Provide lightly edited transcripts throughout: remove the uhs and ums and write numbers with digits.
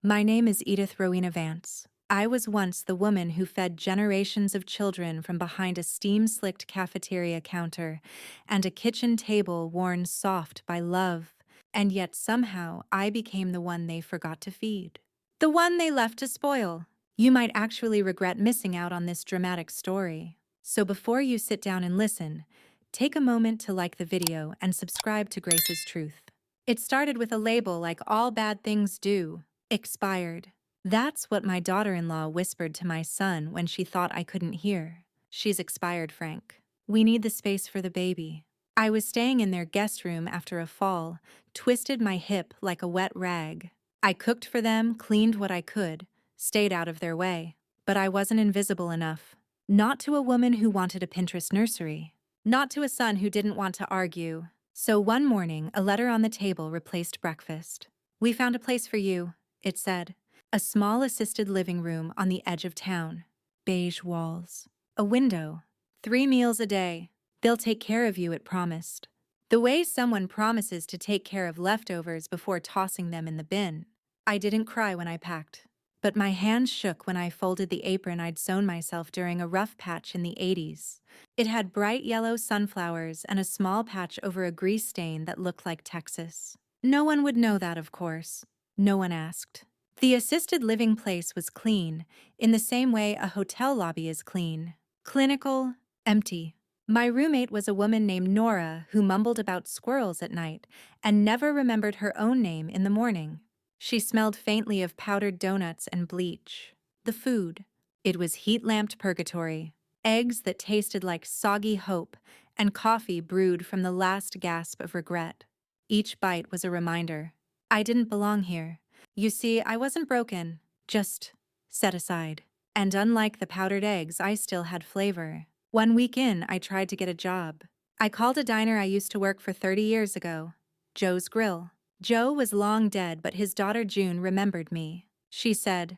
My name is Edith Rowena Vance. I was once the woman who fed generations of children from behind a steam-slicked cafeteria counter and a kitchen table worn soft by love, and yet somehow I became the one they forgot to feed. The one they left to spoil. You might actually regret missing out on this dramatic story. So before you sit down and listen, take a moment to like the video and subscribe to Grace's Truth. It started with a label like all bad things do. Expired. That's what my daughter-in-law whispered to my son when she thought I couldn't hear. She's expired, Frank. We need the space for the baby. I was staying in their guest room after a fall, twisted my hip like a wet rag. I cooked for them, cleaned what I could, stayed out of their way. But I wasn't invisible enough. Not to a woman who wanted a Pinterest nursery. Not to a son who didn't want to argue. So one morning, a letter on the table replaced breakfast. "We found a place for you," it said. A small assisted living room on the edge of town. Beige walls. A window. 3 meals a day. They'll take care of you, it promised. The way someone promises to take care of leftovers before tossing them in the bin. I didn't cry when I packed. But my hands shook when I folded the apron I'd sewn myself during a rough patch in the 80s. It had bright yellow sunflowers and a small patch over a grease stain that looked like Texas. No one would know that, of course. No one asked. The assisted living place was clean, in the same way a hotel lobby is clean. Clinical, empty. My roommate was a woman named Nora who mumbled about squirrels at night and never remembered her own name in the morning. She smelled faintly of powdered donuts and bleach. The food. It was heat-lamped purgatory. Eggs that tasted like soggy hope and coffee brewed from the last gasp of regret. Each bite was a reminder. I didn't belong here. You see, I wasn't broken, just set aside. And unlike the powdered eggs, I still had flavor. One week in, I tried to get a job. I called a diner I used to work for 30 years ago, Joe's Grill. Joe was long dead, but his daughter June remembered me. She said,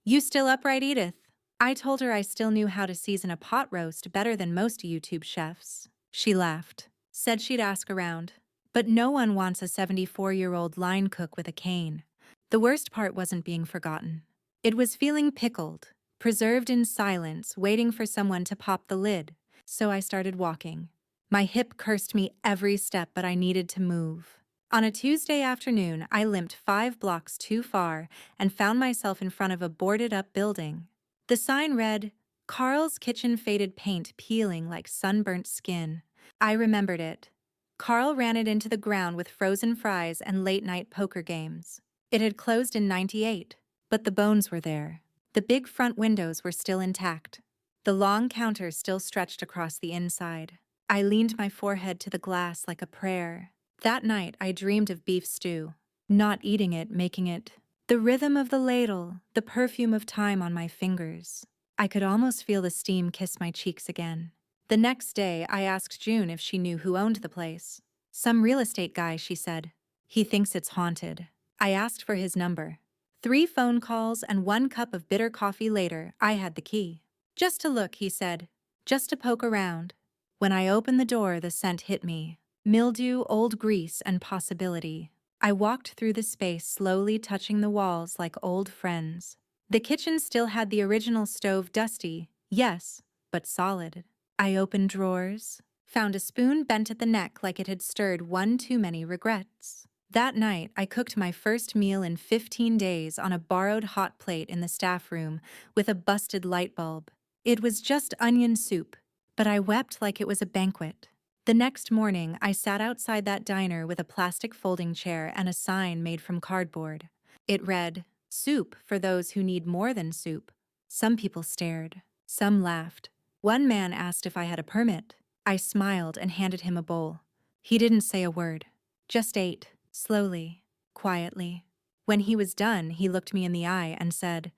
"You still up, right, Edith?" I told her I still knew how to season a pot roast better than most YouTube chefs. She laughed, said she'd ask around. But no one wants a 74-year-old line cook with a cane. The worst part wasn't being forgotten. It was feeling pickled, preserved in silence, waiting for someone to pop the lid. So I started walking. My hip cursed me every step, but I needed to move. On a Tuesday afternoon, I limped 5 blocks too far and found myself in front of a boarded-up building. The sign read, "Carl's Kitchen Faded Paint Peeling Like Sunburnt Skin." I remembered it. Carl ran it into the ground with frozen fries and late-night poker games. It had closed in '98, but the bones were there. The big front windows were still intact. The long counter still stretched across the inside. I leaned my forehead to the glass like a prayer. That night, I dreamed of beef stew. Not eating it, making it. The rhythm of the ladle, the perfume of time on my fingers. I could almost feel the steam kiss my cheeks again. The next day, I asked June if she knew who owned the place. "Some real estate guy," she said. "He thinks it's haunted." I asked for his number. 3 phone calls and 1 cup of bitter coffee later, I had the key. "Just to look," he said. "Just to poke around." When I opened the door, the scent hit me. Mildew, old grease, and possibility. I walked through the space, slowly touching the walls like old friends. The kitchen still had the original stove, dusty, yes, but solid. I opened drawers, found a spoon bent at the neck like it had stirred one too many regrets. That night, I cooked my first meal in 15 days on a borrowed hot plate in the staff room with a busted light bulb. It was just onion soup, but I wept like it was a banquet. The next morning, I sat outside that diner with a plastic folding chair and a sign made from cardboard. It read, "Soup for those who need more than soup." Some people stared. Some laughed. One man asked if I had a permit. I smiled and handed him a bowl. He didn't say a word, just ate, slowly, quietly. When he was done, he looked me in the eye and said,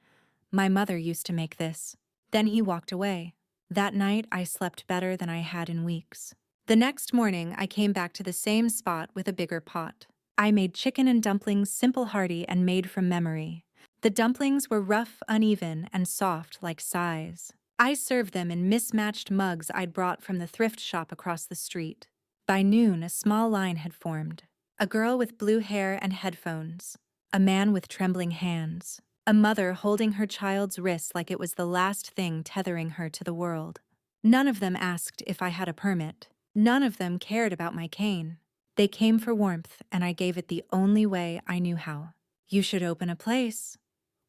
"My mother used to make this." Then he walked away. That night, I slept better than I had in weeks. The next morning, I came back to the same spot with a bigger pot. I made chicken and dumplings, simple, hearty, and made from memory. The dumplings were rough, uneven, and soft like sighs. I served them in mismatched mugs I'd brought from the thrift shop across the street. By noon, a small line had formed. A girl with blue hair and headphones. a man with trembling hands, a mother holding her child's wrist like it was the last thing tethering her to the world. None of them asked if I had a permit. None of them cared about my cane. They came for warmth, and I gave it the only way I knew how. "You should open a place,"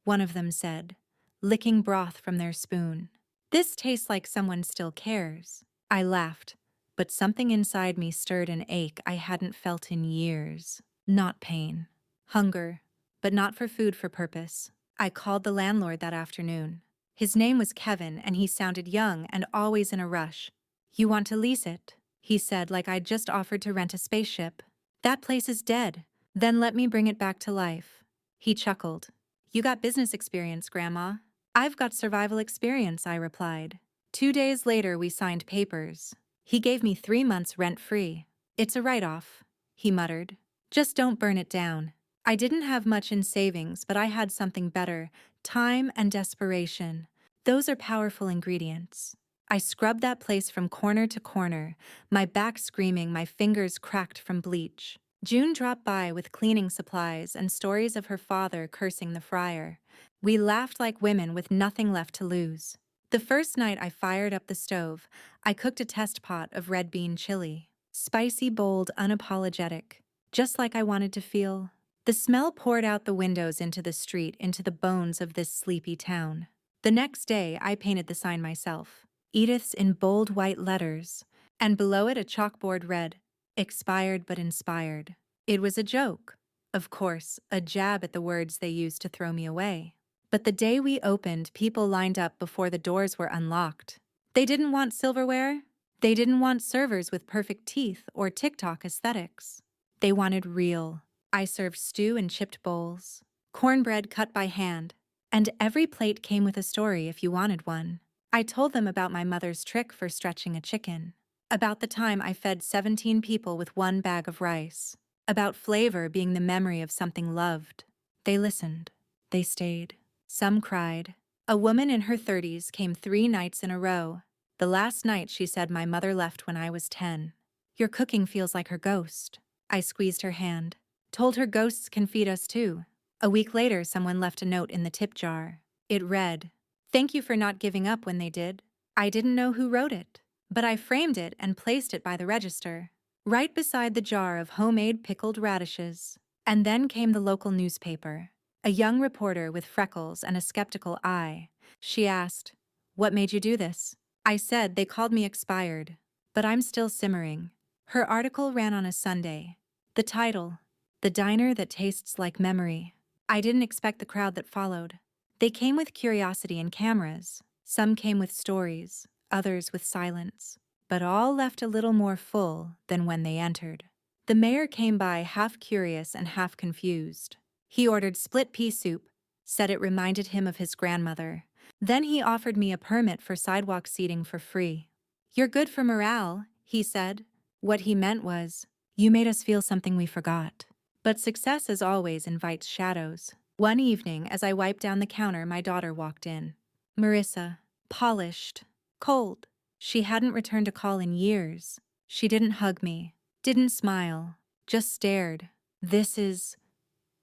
one of them said, licking broth from their spoon. "This tastes like someone still cares." I laughed, but something inside me stirred an ache I hadn't felt in years. Not pain. Hunger, but not for food for purpose. I called the landlord that afternoon. His name was Kevin, and he sounded young and always in a rush. "You want to lease it?" he said, like I'd just offered to rent a spaceship. "That place is dead. Then let me bring it back to life." He chuckled. "You got business experience, Grandma." "I've got survival experience," I replied. 2 days later, we signed papers. He gave me 3 months rent-free. "It's a write-off," he muttered. "Just don't burn it down." I didn't have much in savings, but I had something better: time and desperation. Those are powerful ingredients. I scrubbed that place from corner to corner, my back screaming, my fingers cracked from bleach. June dropped by with cleaning supplies and stories of her father cursing the fryer. We laughed like women with nothing left to lose. The first night I fired up the stove, I cooked a test pot of red bean chili. Spicy, bold, unapologetic. Just like I wanted to feel. The smell poured out the windows into the street, into the bones of this sleepy town. The next day, I painted the sign myself. Edith's in bold white letters, and below it a chalkboard read, "Expired but inspired." It was a joke. Of course, a jab at the words they used to throw me away. But the day we opened, people lined up before the doors were unlocked. They didn't want silverware. They didn't want servers with perfect teeth or TikTok aesthetics. They wanted real. I served stew in chipped bowls, cornbread cut by hand, and every plate came with a story if you wanted one. I told them about my mother's trick for stretching a chicken, about the time I fed 17 people with one bag of rice, about flavor being the memory of something loved. They listened. They stayed. Some cried. A woman in her 30s came 3 nights in a row. The last night, she said, "My mother left when I was 10. Your cooking feels like her ghost." I squeezed her hand. Told her ghosts can feed us too. A week later, someone left a note in the tip jar. It read, "Thank you for not giving up when they did." I didn't know who wrote it, but I framed it and placed it by the register, right beside the jar of homemade pickled radishes. And then came the local newspaper. A young reporter with freckles and a skeptical eye. She asked, "What made you do this?" I said, "They called me expired, but I'm still simmering." Her article ran on a Sunday. The title, "The Diner That Tastes Like Memory." I didn't expect the crowd that followed. They came with curiosity and cameras. Some came with stories, others with silence, but all left a little more full than when they entered. The mayor came by half curious and half confused. He ordered split pea soup, said it reminded him of his grandmother. Then he offered me a permit for sidewalk seating for free. "You're good for morale," he said. What he meant was, "You made us feel something we forgot." But success, as always, invites shadows. One evening, as I wiped down the counter, my daughter walked in. Marissa, polished, cold. She hadn't returned a call in years. She didn't hug me, didn't smile, just stared. "This is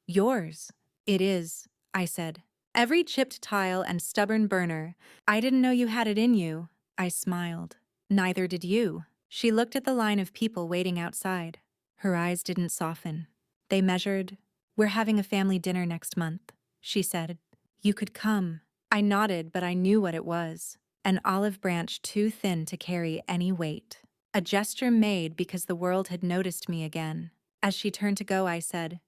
yours." "It is," I said. "Every chipped tile and stubborn burner. I didn't know you had it in you." I smiled. "Neither did you." She looked at the line of people waiting outside. Her eyes didn't soften. They measured. "We're having a family dinner next month," she said. "You could come." I nodded, but I knew what it was. An olive branch too thin to carry any weight. A gesture made because the world had noticed me again. As she turned to go, I said,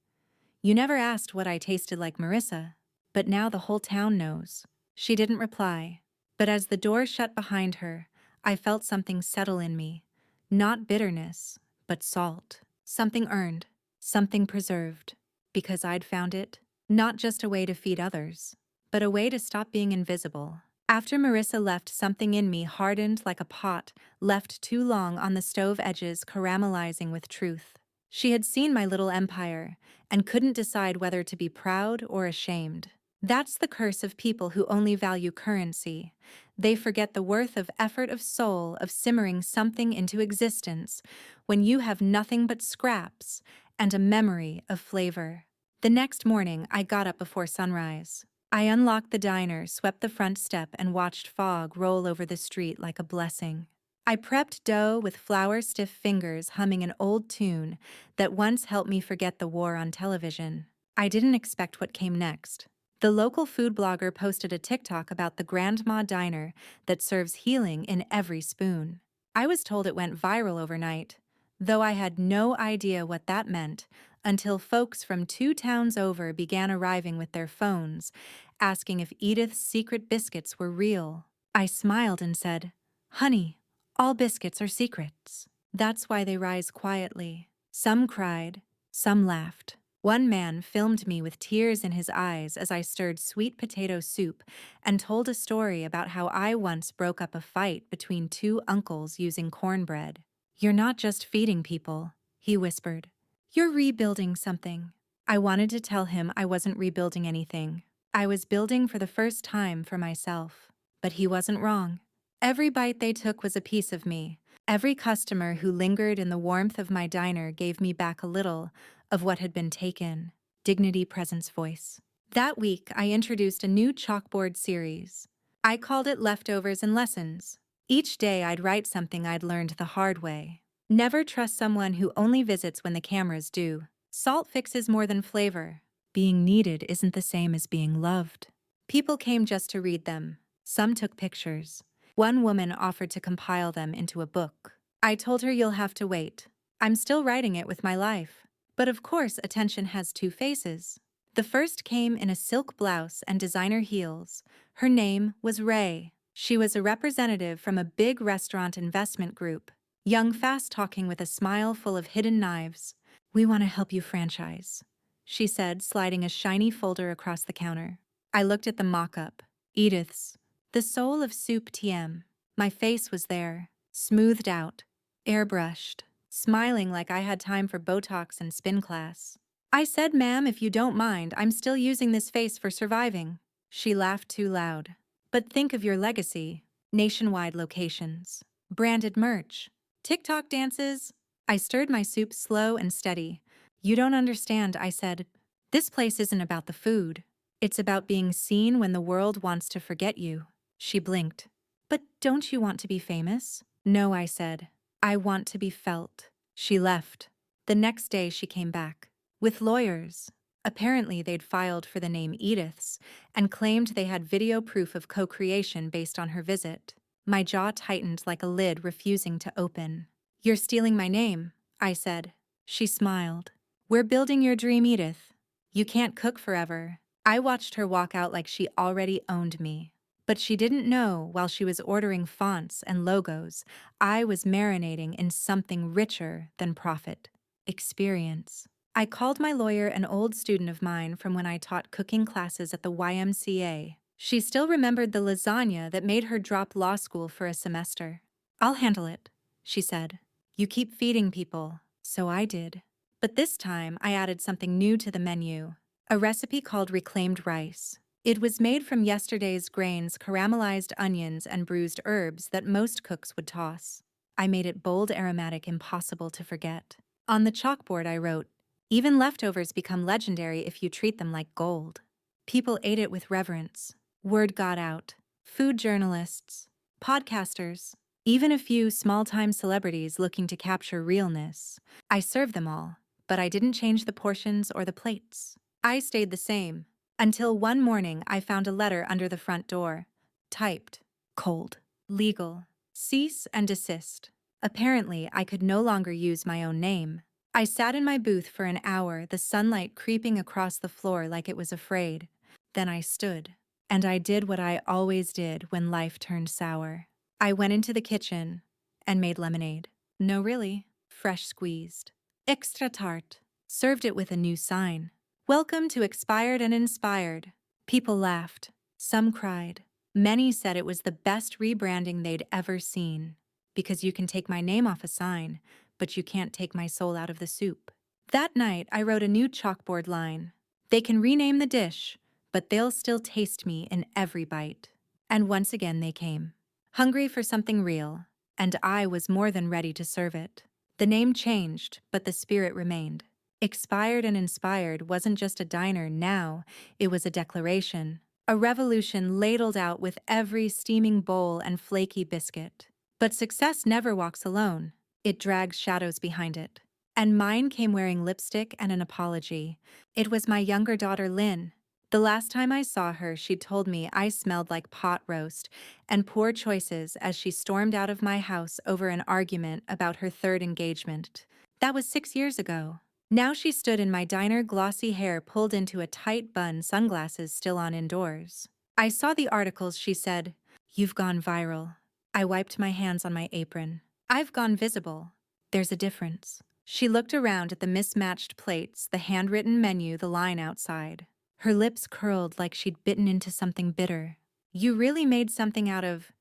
"You never asked what I tasted like, Marissa, but now the whole town knows." She didn't reply, but as the door shut behind her, I felt something settle in me. Not bitterness, but salt. Something earned, something preserved, because I'd found it, not just a way to feed others, but a way to stop being invisible. After Marissa left, something in me hardened like a pot left too long on the stove edges, caramelizing with truth. She had seen my little empire and couldn't decide whether to be proud or ashamed. That's the curse of people who only value currency. They forget the worth of effort of soul, of simmering something into existence when you have nothing but scraps and a memory of flavor. The next morning, I got up before sunrise. I unlocked the diner, swept the front step, and watched fog roll over the street like a blessing. I prepped dough with flour-stiff fingers, humming an old tune that once helped me forget the war on television. I didn't expect what came next. The local food blogger posted a TikTok about the Grandma Diner that serves healing in every spoon. I was told it went viral overnight, though I had no idea what that meant until folks from 2 towns over began arriving with their phones, asking if Edith's secret biscuits were real. I smiled and said, "Honey, all biscuits are secrets. That's why they rise quietly." Some cried, some laughed. One man filmed me with tears in his eyes as I stirred sweet potato soup and told a story about how I once broke up a fight between 2 uncles using cornbread. "You're not just feeding people," he whispered. "You're rebuilding something." I wanted to tell him I wasn't rebuilding anything. I was building for the first time for myself. But he wasn't wrong. Every bite they took was a piece of me. Every customer who lingered in the warmth of my diner gave me back a little of what had been taken. Dignity, presence, voice. That week, I introduced a new chalkboard series. I called it Leftovers and Lessons. Each day, I'd write something I'd learned the hard way. Never trust someone who only visits when the cameras do. Salt fixes more than flavor. Being needed isn't the same as being loved. People came just to read them. Some took pictures. One woman offered to compile them into a book. I told her, "You'll have to wait. I'm still writing it with my life." But of course, attention has 2 faces. The first came in a silk blouse and designer heels. Her name was Ray. She was a representative from a big restaurant investment group. Young, fast-talking with a smile full of hidden knives. "We want to help you franchise," she said, sliding a shiny folder across the counter. I looked at the mock-up. Edith's. The Soul of Soup TM. My face was there, smoothed out, airbrushed, smiling like I had time for Botox and spin class. I said, "Ma'am, if you don't mind, I'm still using this face for surviving." She laughed too loud. "But think of your legacy. Nationwide locations. Branded merch. TikTok dances." I stirred my soup slow and steady. "You don't understand," I said. "This place isn't about the food. It's about being seen when the world wants to forget you." She blinked. "But don't you want to be famous?" "No," I said. "I want to be felt." She left. The next day she came back. With lawyers. Apparently they'd filed for the name Edith's and claimed they had video proof of co-creation based on her visit. My jaw tightened like a lid refusing to open. "You're stealing my name," I said. She smiled. "We're building your dream, Edith. You can't cook forever." I watched her walk out like she already owned me. But she didn't know, while she was ordering fonts and logos, I was marinating in something richer than profit. Experience. I called my lawyer, an old student of mine from when I taught cooking classes at the YMCA. She still remembered the lasagna that made her drop law school for a semester. "I'll handle it," she said. "You keep feeding people." So I did. But this time I added something new to the menu. A recipe called reclaimed rice. It was made from yesterday's grains, caramelized onions, and bruised herbs that most cooks would toss. I made it bold, aromatic, impossible to forget. On the chalkboard I wrote, "Even leftovers become legendary if you treat them like gold." People ate it with reverence. Word got out. Food journalists, podcasters, even a few small-time celebrities looking to capture realness. I served them all, but I didn't change the portions or the plates. I stayed the same. Until one morning I found a letter under the front door. Typed. Cold. Legal. Cease and desist. Apparently, I could no longer use my own name. I sat in my booth for an hour, the sunlight creeping across the floor like it was afraid. Then I stood. And I did what I always did when life turned sour. I went into the kitchen and made lemonade. No, really. Fresh squeezed. Extra tart. Served it with a new sign. "Welcome to Expired and Inspired." People laughed. Some cried. Many said it was the best rebranding they'd ever seen. Because you can take my name off a sign, but you can't take my soul out of the soup. That night, I wrote a new chalkboard line. "They can rename the dish, but they'll still taste me in every bite." And once again they came. Hungry for something real, and I was more than ready to serve it. The name changed, but the spirit remained. Expired and Inspired wasn't just a diner now, it was a declaration. A revolution ladled out with every steaming bowl and flaky biscuit. But success never walks alone. It drags shadows behind it. And mine came wearing lipstick and an apology. It was my younger daughter, Lynn. The last time I saw her, she'd told me I smelled like pot roast and poor choices as she stormed out of my house over an argument about her third engagement. That was 6 years ago. Now she stood in my diner, glossy hair pulled into a tight bun, sunglasses still on indoors. I saw the articles, she said. You've gone viral. I wiped my hands on my apron. I've gone visible. There's a difference. She looked around at the mismatched plates, the handwritten menu, the line outside. Her lips curled like she'd bitten into something bitter. You really made something out of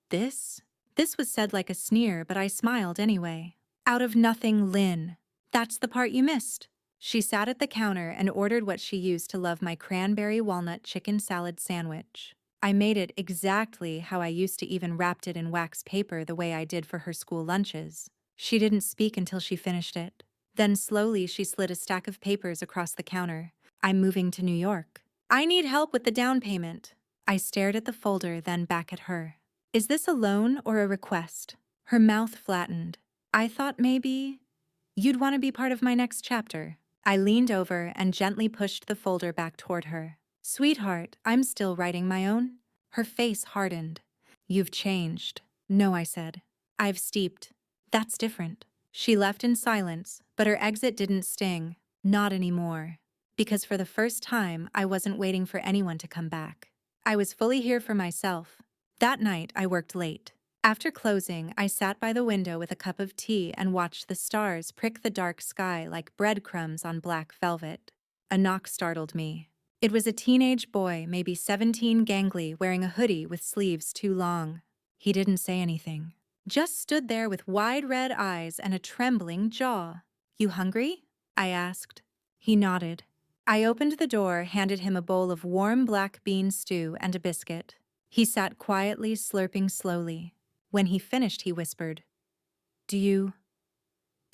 this? This was said like a sneer, but I smiled anyway. Out of nothing, Lynn. That's the part you missed. She sat at the counter and ordered what she used to love, my cranberry walnut chicken salad sandwich. I made it exactly how I used to, even wrapped it in wax paper the way I did for her school lunches. She didn't speak until she finished it. Then slowly she slid a stack of papers across the counter. I'm moving to New York. I need help with the down payment. I stared at the folder, then back at her. Is this a loan or a request? Her mouth flattened. I thought maybe you'd want to be part of my next chapter. I leaned over and gently pushed the folder back toward her. Sweetheart, I'm still writing my own. Her face hardened. You've changed. No, I said. I've steeped. That's different. She left in silence, but her exit didn't sting. Not anymore. Because for the first time, I wasn't waiting for anyone to come back. I was fully here for myself. That night, I worked late. After closing, I sat by the window with a cup of tea and watched the stars prick the dark sky like breadcrumbs on black velvet. A knock startled me. It was a teenage boy, maybe 17, gangly, wearing a hoodie with sleeves too long. He didn't say anything. Just stood there with wide red eyes and a trembling jaw. You hungry? I asked. He nodded. I opened the door, handed him a bowl of warm black bean stew and a biscuit. He sat quietly, slurping slowly. When he finished, he whispered, Do you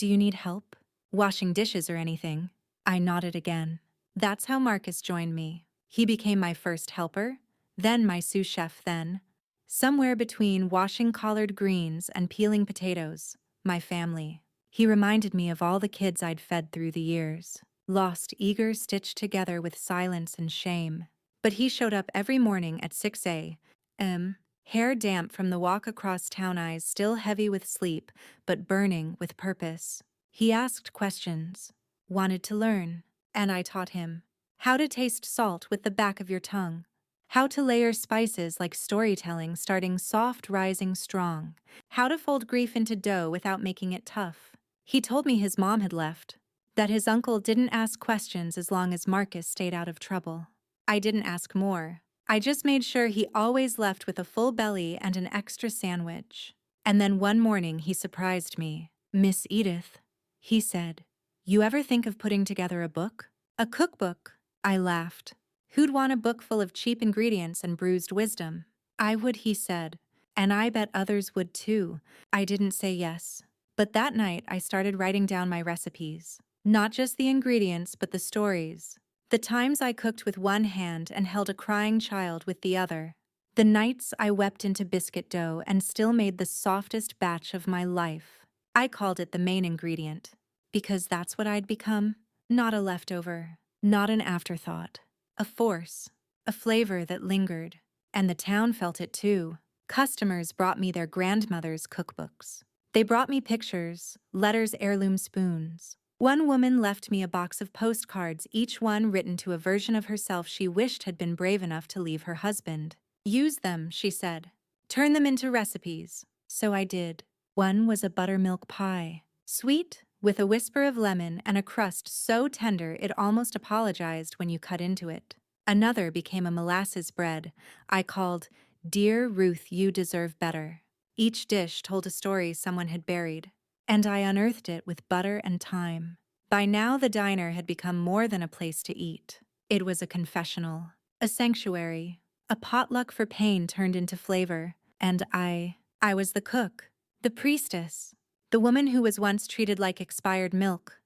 need help? Washing dishes or anything? I nodded again. That's how Marcus joined me. He became my first helper, then my sous chef, then, somewhere between washing collard greens and peeling potatoes, my family. He reminded me of all the kids I'd fed through the years, lost, eager, stitched together with silence and shame. But he showed up every morning at 6 a.m., hair damp from the walk across town, eyes still heavy with sleep, but burning with purpose. He asked questions, wanted to learn, and I taught him. How to taste salt with the back of your tongue. How to layer spices like storytelling, starting soft, rising strong. How to fold grief into dough without making it tough. He told me his mom had left, that his uncle didn't ask questions as long as Marcus stayed out of trouble. I didn't ask more. I just made sure he always left with a full belly and an extra sandwich. And then one morning he surprised me. Miss Edith, he said, you ever think of putting together a book? A cookbook? I laughed. Who'd want a book full of cheap ingredients and bruised wisdom? I would, he said. And I bet others would too. I didn't say yes. But that night I started writing down my recipes. Not just the ingredients, but the stories. The times I cooked with one hand and held a crying child with the other. The nights I wept into biscuit dough and still made the softest batch of my life. I called it the main ingredient, because that's what I'd become. Not a leftover, not an afterthought. A force, a flavor that lingered. And the town felt it too. Customers brought me their grandmother's cookbooks. They brought me pictures, letters, heirloom spoons. One woman left me a box of postcards, each one written to a version of herself she wished had been brave enough to leave her husband. Use them, she said. Turn them into recipes. So I did. One was a buttermilk pie. Sweet, with a whisper of lemon and a crust so tender it almost apologized when you cut into it. Another became a molasses bread I called, Dear Ruth, You Deserve Better. Each dish told a story someone had buried, and I unearthed it with butter and thyme. By now the diner had become more than a place to eat. It was a confessional, a sanctuary, a potluck for pain turned into flavor, and I was the cook, the priestess, the woman who was once treated like expired milk.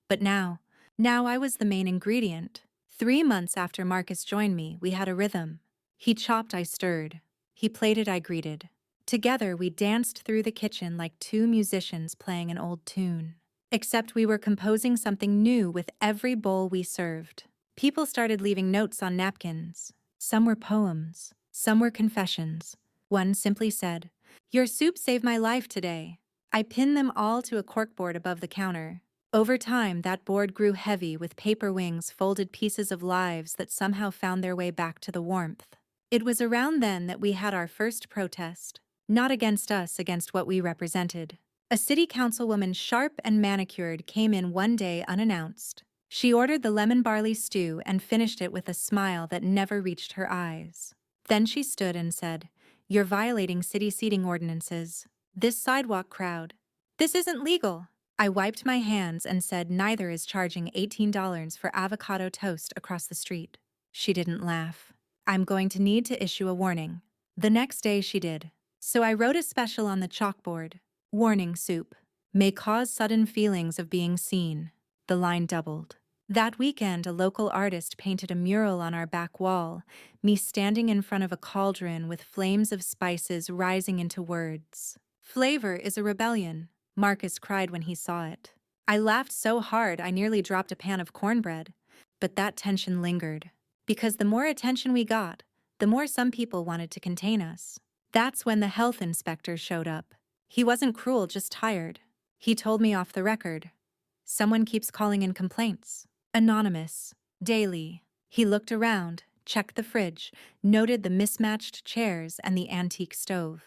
But now, Now I was the main ingredient. 3 months after Marcus joined me, we had a rhythm. He chopped, I stirred. He plated, I greeted. Together, we danced through the kitchen like two musicians playing an old tune. Except we were composing something new with every bowl we served. People started leaving notes on napkins. Some were poems, some were confessions. One simply said, "Your soup saved my life today." I pinned them all to a corkboard above the counter. Over time, that board grew heavy with paper wings, folded pieces of lives that somehow found their way back to the warmth. It was around then that we had our first protest. Not against us, against what we represented. A city councilwoman, sharp and manicured, came in one day unannounced. She ordered the lemon barley stew and finished it with a smile that never reached her eyes. Then she stood and said, "You're violating city seating ordinances. This sidewalk crowd. This isn't legal." I wiped my hands and said neither is charging $18 for avocado toast across the street. She didn't laugh. "I'm going to need to issue a warning." The next day she did. So I wrote a special on the chalkboard. "Warning, soup. May cause sudden feelings of being seen." The line doubled. That weekend, a local artist painted a mural on our back wall, me standing in front of a cauldron with flames of spices rising into words. "Flavor is a rebellion," Marcus cried when he saw it. I laughed so hard I nearly dropped a pan of cornbread. But that tension lingered. Because the more attention we got, the more some people wanted to contain us. That's when the health inspector showed up. He wasn't cruel, just tired. He told me off the record. "Someone keeps calling in complaints. Anonymous. Daily." He looked around, checked the fridge, noted the mismatched chairs and the antique stove.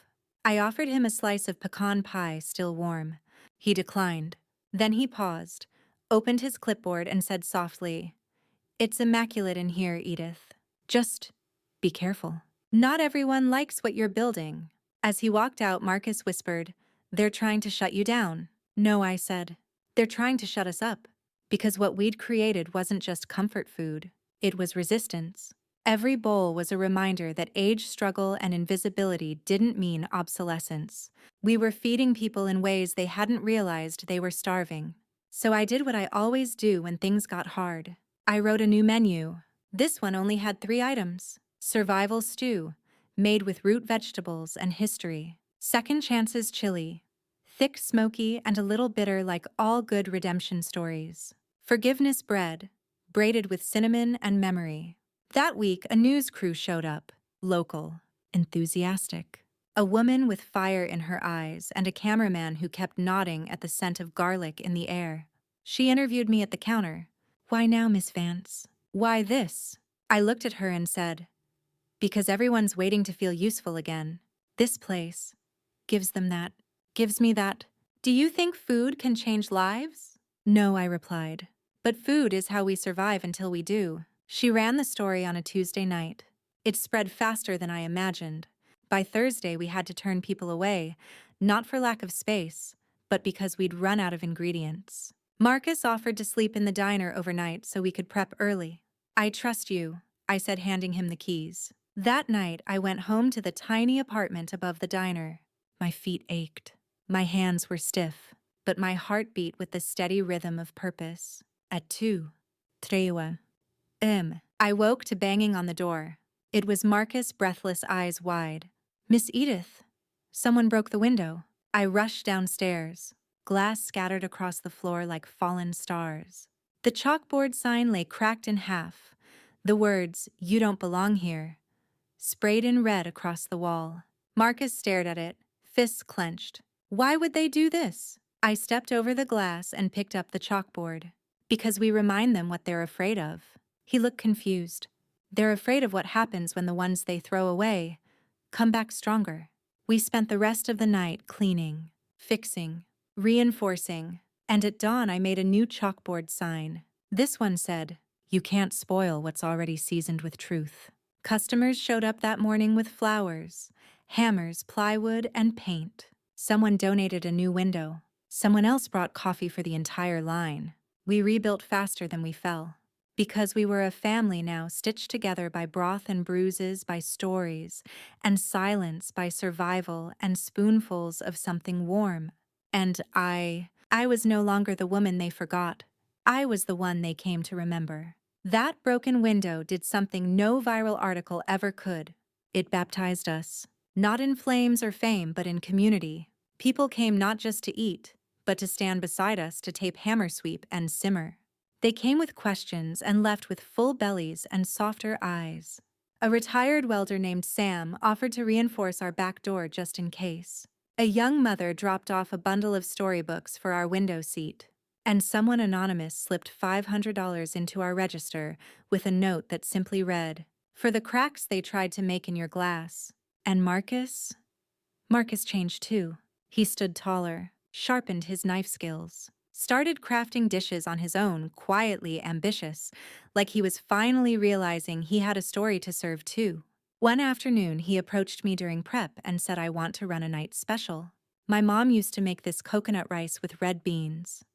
I offered him a slice of pecan pie, still warm. He declined. Then he paused, opened his clipboard and said softly, "It's immaculate in here, Edith. Just be careful. Not everyone likes what you're building." As he walked out, Marcus whispered, "They're trying to shut you down." "No," I said. "They're trying to shut us up." Because what we'd created wasn't just comfort food, it was resistance. Every bowl was a reminder that age, struggle, and invisibility didn't mean obsolescence. We were feeding people in ways they hadn't realized they were starving. So I did what I always do when things got hard. I wrote a new menu. This one only had 3 items. Survival stew, made with root vegetables and history. Second chances chili, thick, smoky, and a little bitter like all good redemption stories. Forgiveness bread, braided with cinnamon and memory. That week, a news crew showed up. Local, enthusiastic. A woman with fire in her eyes and a cameraman who kept nodding at the scent of garlic in the air. She interviewed me at the counter. "Why now, Miss Vance? Why this?" I looked at her and said, "Because everyone's waiting to feel useful again. This place gives them that, gives me that." "Do you think food can change lives?" "No," I replied. "But food is how we survive until we do." She ran the story on a Tuesday night. It spread faster than I imagined. By Thursday, we had to turn people away, not for lack of space, but because we'd run out of ingredients. Marcus offered to sleep in the diner overnight so we could prep early. "I trust you," I said, handing him the keys. That night, I went home to the tiny apartment above the diner. My feet ached. My hands were stiff, but my heart beat with the steady rhythm of purpose. At 2, 3 a.m., I woke to banging on the door. It was Marcus, breathless, eyes wide. "Miss Edith." Someone broke the window. I rushed downstairs. Glass scattered across the floor like fallen stars. The chalkboard sign lay cracked in half. The words, "You don't belong here," sprayed in red across the wall. Marcus stared at it, fists clenched. "Why would they do this?" I stepped over the glass and picked up the chalkboard. "Because we remind them what they're afraid of." He looked confused. "They're afraid of what happens when the ones they throw away come back stronger." We spent the rest of the night cleaning, fixing, reinforcing, and at dawn I made a new chalkboard sign. This one said, "You can't spoil what's already seasoned with truth." Customers showed up that morning with flowers, hammers, plywood, and paint. Someone donated a new window. Someone else brought coffee for the entire line. We rebuilt faster than we fell. Because we were a family now, stitched together by broth and bruises, by stories, and silence, by survival, and spoonfuls of something warm. And I was no longer the woman they forgot. I was the one they came to remember. That broken window did something no viral article ever could. It baptized us. Not in flames or fame, but in community. People came not just to eat, but to stand beside us to tape hammer sweep and simmer. They came with questions and left with full bellies and softer eyes. A retired welder named Sam offered to reinforce our back door just in case. A young mother dropped off a bundle of storybooks for our window seat. And someone anonymous slipped $500 into our register with a note that simply read, "For the cracks they tried to make in your glass." And Marcus changed too. He stood taller, sharpened his knife skills, started crafting dishes on his own, quietly ambitious, like he was finally realizing he had a story to serve too. One afternoon, he approached me during prep and said, "I want to run a night special. My mom used to make this coconut rice with red beans.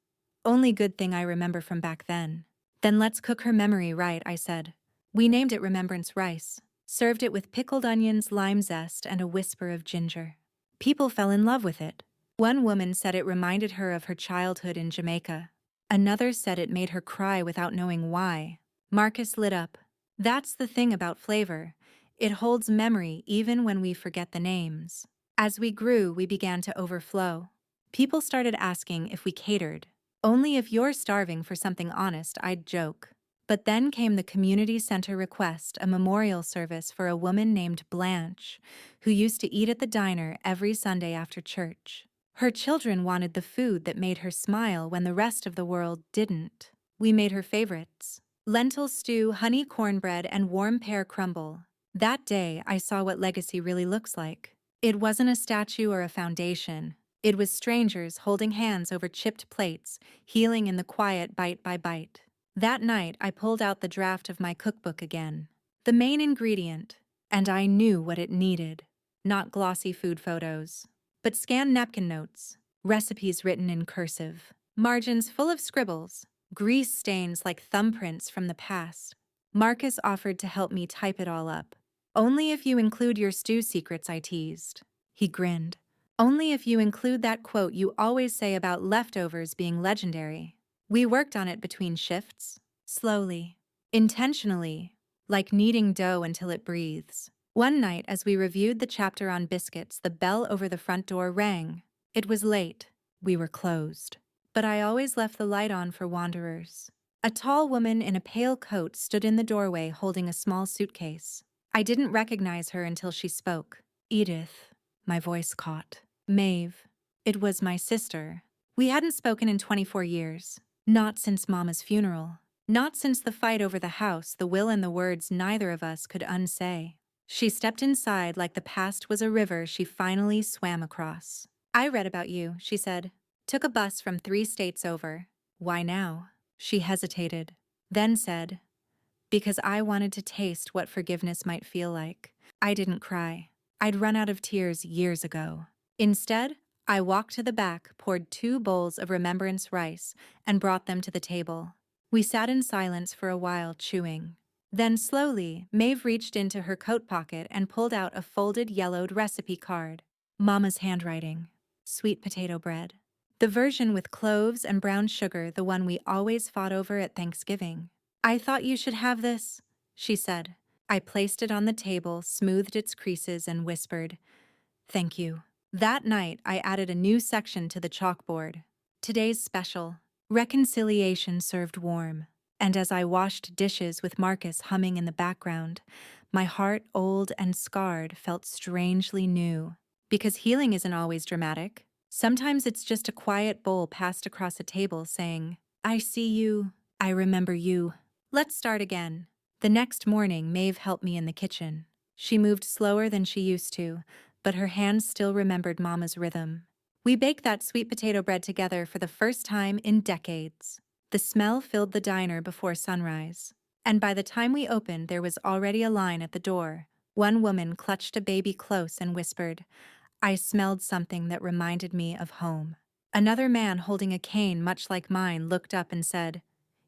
Only good thing I remember from back then." "Then let's cook her memory right," I said. We named it Remembrance Rice, served it with pickled onions, lime zest, and a whisper of ginger. People fell in love with it. One woman said it reminded her of her childhood in Jamaica. Another said it made her cry without knowing why. Marcus lit up. That's the thing about flavor. It holds memory even when we forget the names. As we grew, we began to overflow. People started asking if we catered. "Only if you're starving for something honest," I'd joke. But then came the community center request, a memorial service for a woman named Blanche, who used to eat at the diner every Sunday after church. Her children wanted the food that made her smile when the rest of the world didn't. We made her favorites: lentil stew, honey cornbread, and warm pear crumble. That day, I saw what legacy really looks like. It wasn't a statue or a foundation. It was strangers holding hands over chipped plates, healing in the quiet bite by bite. That night, I pulled out the draft of my cookbook again. The main ingredient, and I knew what it needed. Not glossy food photos, but scanned napkin notes, recipes written in cursive, margins full of scribbles, grease stains like thumbprints from the past. Marcus offered to help me type it all up. "Only if you include your stew secrets," I teased. He grinned. "Only if you include that quote you always say about leftovers being legendary." We worked on it between shifts, slowly, intentionally, like kneading dough until it breathes. One night, as we reviewed the chapter on biscuits, the bell over the front door rang. It was late. We were closed. But I always left the light on for wanderers. A tall woman in a pale coat stood in the doorway holding a small suitcase. I didn't recognize her until she spoke. "Edith," my voice caught. "Maeve." It was my sister. We hadn't spoken in 24 years. Not since Mama's funeral. Not since the fight over the house, the will and the words neither of us could unsay. She stepped inside like the past was a river she finally swam across. "I read about you," she said. "Took a bus from 3 states over." "Why now?" She hesitated, then said, "Because I wanted to taste what forgiveness might feel like." I didn't cry. I'd run out of tears years ago. Instead, I walked to the back, poured 2 bowls of remembrance rice, and brought them to the table. We sat in silence for a while, chewing. Then slowly, Maeve reached into her coat pocket and pulled out a folded yellowed recipe card. Mama's handwriting. Sweet potato bread. The version with cloves and brown sugar, the one we always fought over at Thanksgiving. "I thought you should have this," she said. I placed it on the table, smoothed its creases, and whispered, "Thank you." That night, I added a new section to the chalkboard. "Today's special. Reconciliation served warm." And as I washed dishes with Marcus humming in the background, my heart, old and scarred, felt strangely new. Because healing isn't always dramatic. Sometimes it's just a quiet bowl passed across a table saying, "I see you. I remember you. Let's start again." The next morning, Maeve helped me in the kitchen. She moved slower than she used to, but her hands still remembered Mama's rhythm. We baked that sweet potato bread together for the first time in decades. The smell filled the diner before sunrise. And by the time we opened, there was already a line at the door. One woman clutched a baby close and whispered, "I smelled something that reminded me of home." Another man holding a cane much like mine looked up and said,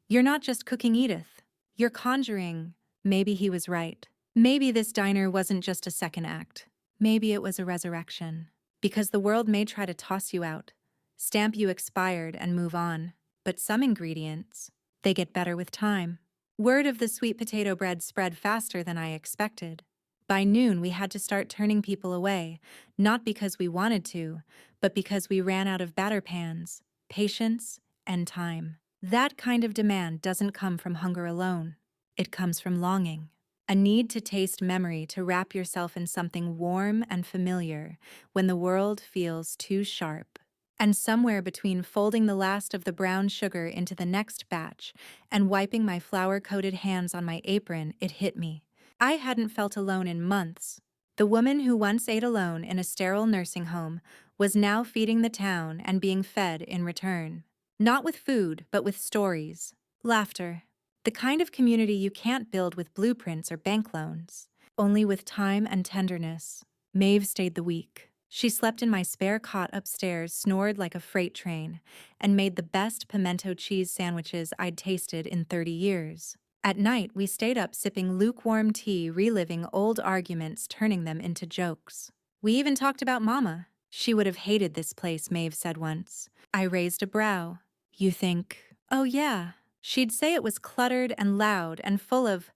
"You're not just cooking, Edith. You're conjuring." Maybe he was right. Maybe this diner wasn't just a second act. Maybe it was a resurrection. Because the world may try to toss you out, stamp you expired, and move on. but some ingredients, they get better with time. Word of the sweet potato bread spread faster than I expected. By noon, we had to start turning people away, not because we wanted to, but because we ran out of batter pans, patience, and time. That kind of demand doesn't come from hunger alone. It comes from longing. A need to taste memory, to wrap yourself in something warm and familiar when the world feels too sharp. And somewhere between folding the last of the brown sugar into the next batch and wiping my flour-coated hands on my apron, it hit me. I hadn't felt alone in months. The woman who once ate alone in a sterile nursing home was now feeding the town and being fed in return. Not with food, but with stories, laughter, the kind of community you can't build with blueprints or bank loans, only with time and tenderness. Maeve stayed the week. She slept in my spare cot upstairs, snored like a freight train, and made the best pimento cheese sandwiches I'd tasted in 30 years. At night, we stayed up sipping lukewarm tea, reliving old arguments, turning them into jokes. We even talked about Mama. She would have hated this place, Maeve said once. I raised a brow. You think, oh yeah. She'd say it was cluttered and loud and full of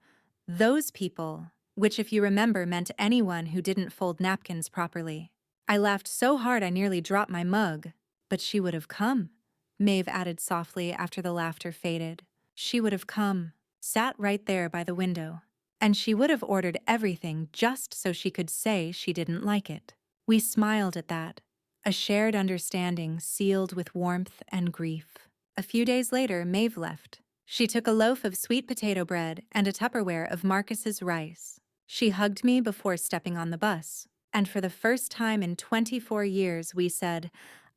those people, which, if you remember, meant anyone who didn't fold napkins properly. I laughed so hard I nearly dropped my mug. But she would have come, Maeve added softly after the laughter faded. She would have come, sat right there by the window, and she would have ordered everything just so she could say she didn't like it. We smiled at that, a shared understanding sealed with warmth and grief. A few days later, Maeve left. She took a loaf of sweet potato bread and a Tupperware of Marcus's rice. She hugged me before stepping on the bus, and for the first time in 24 years we said,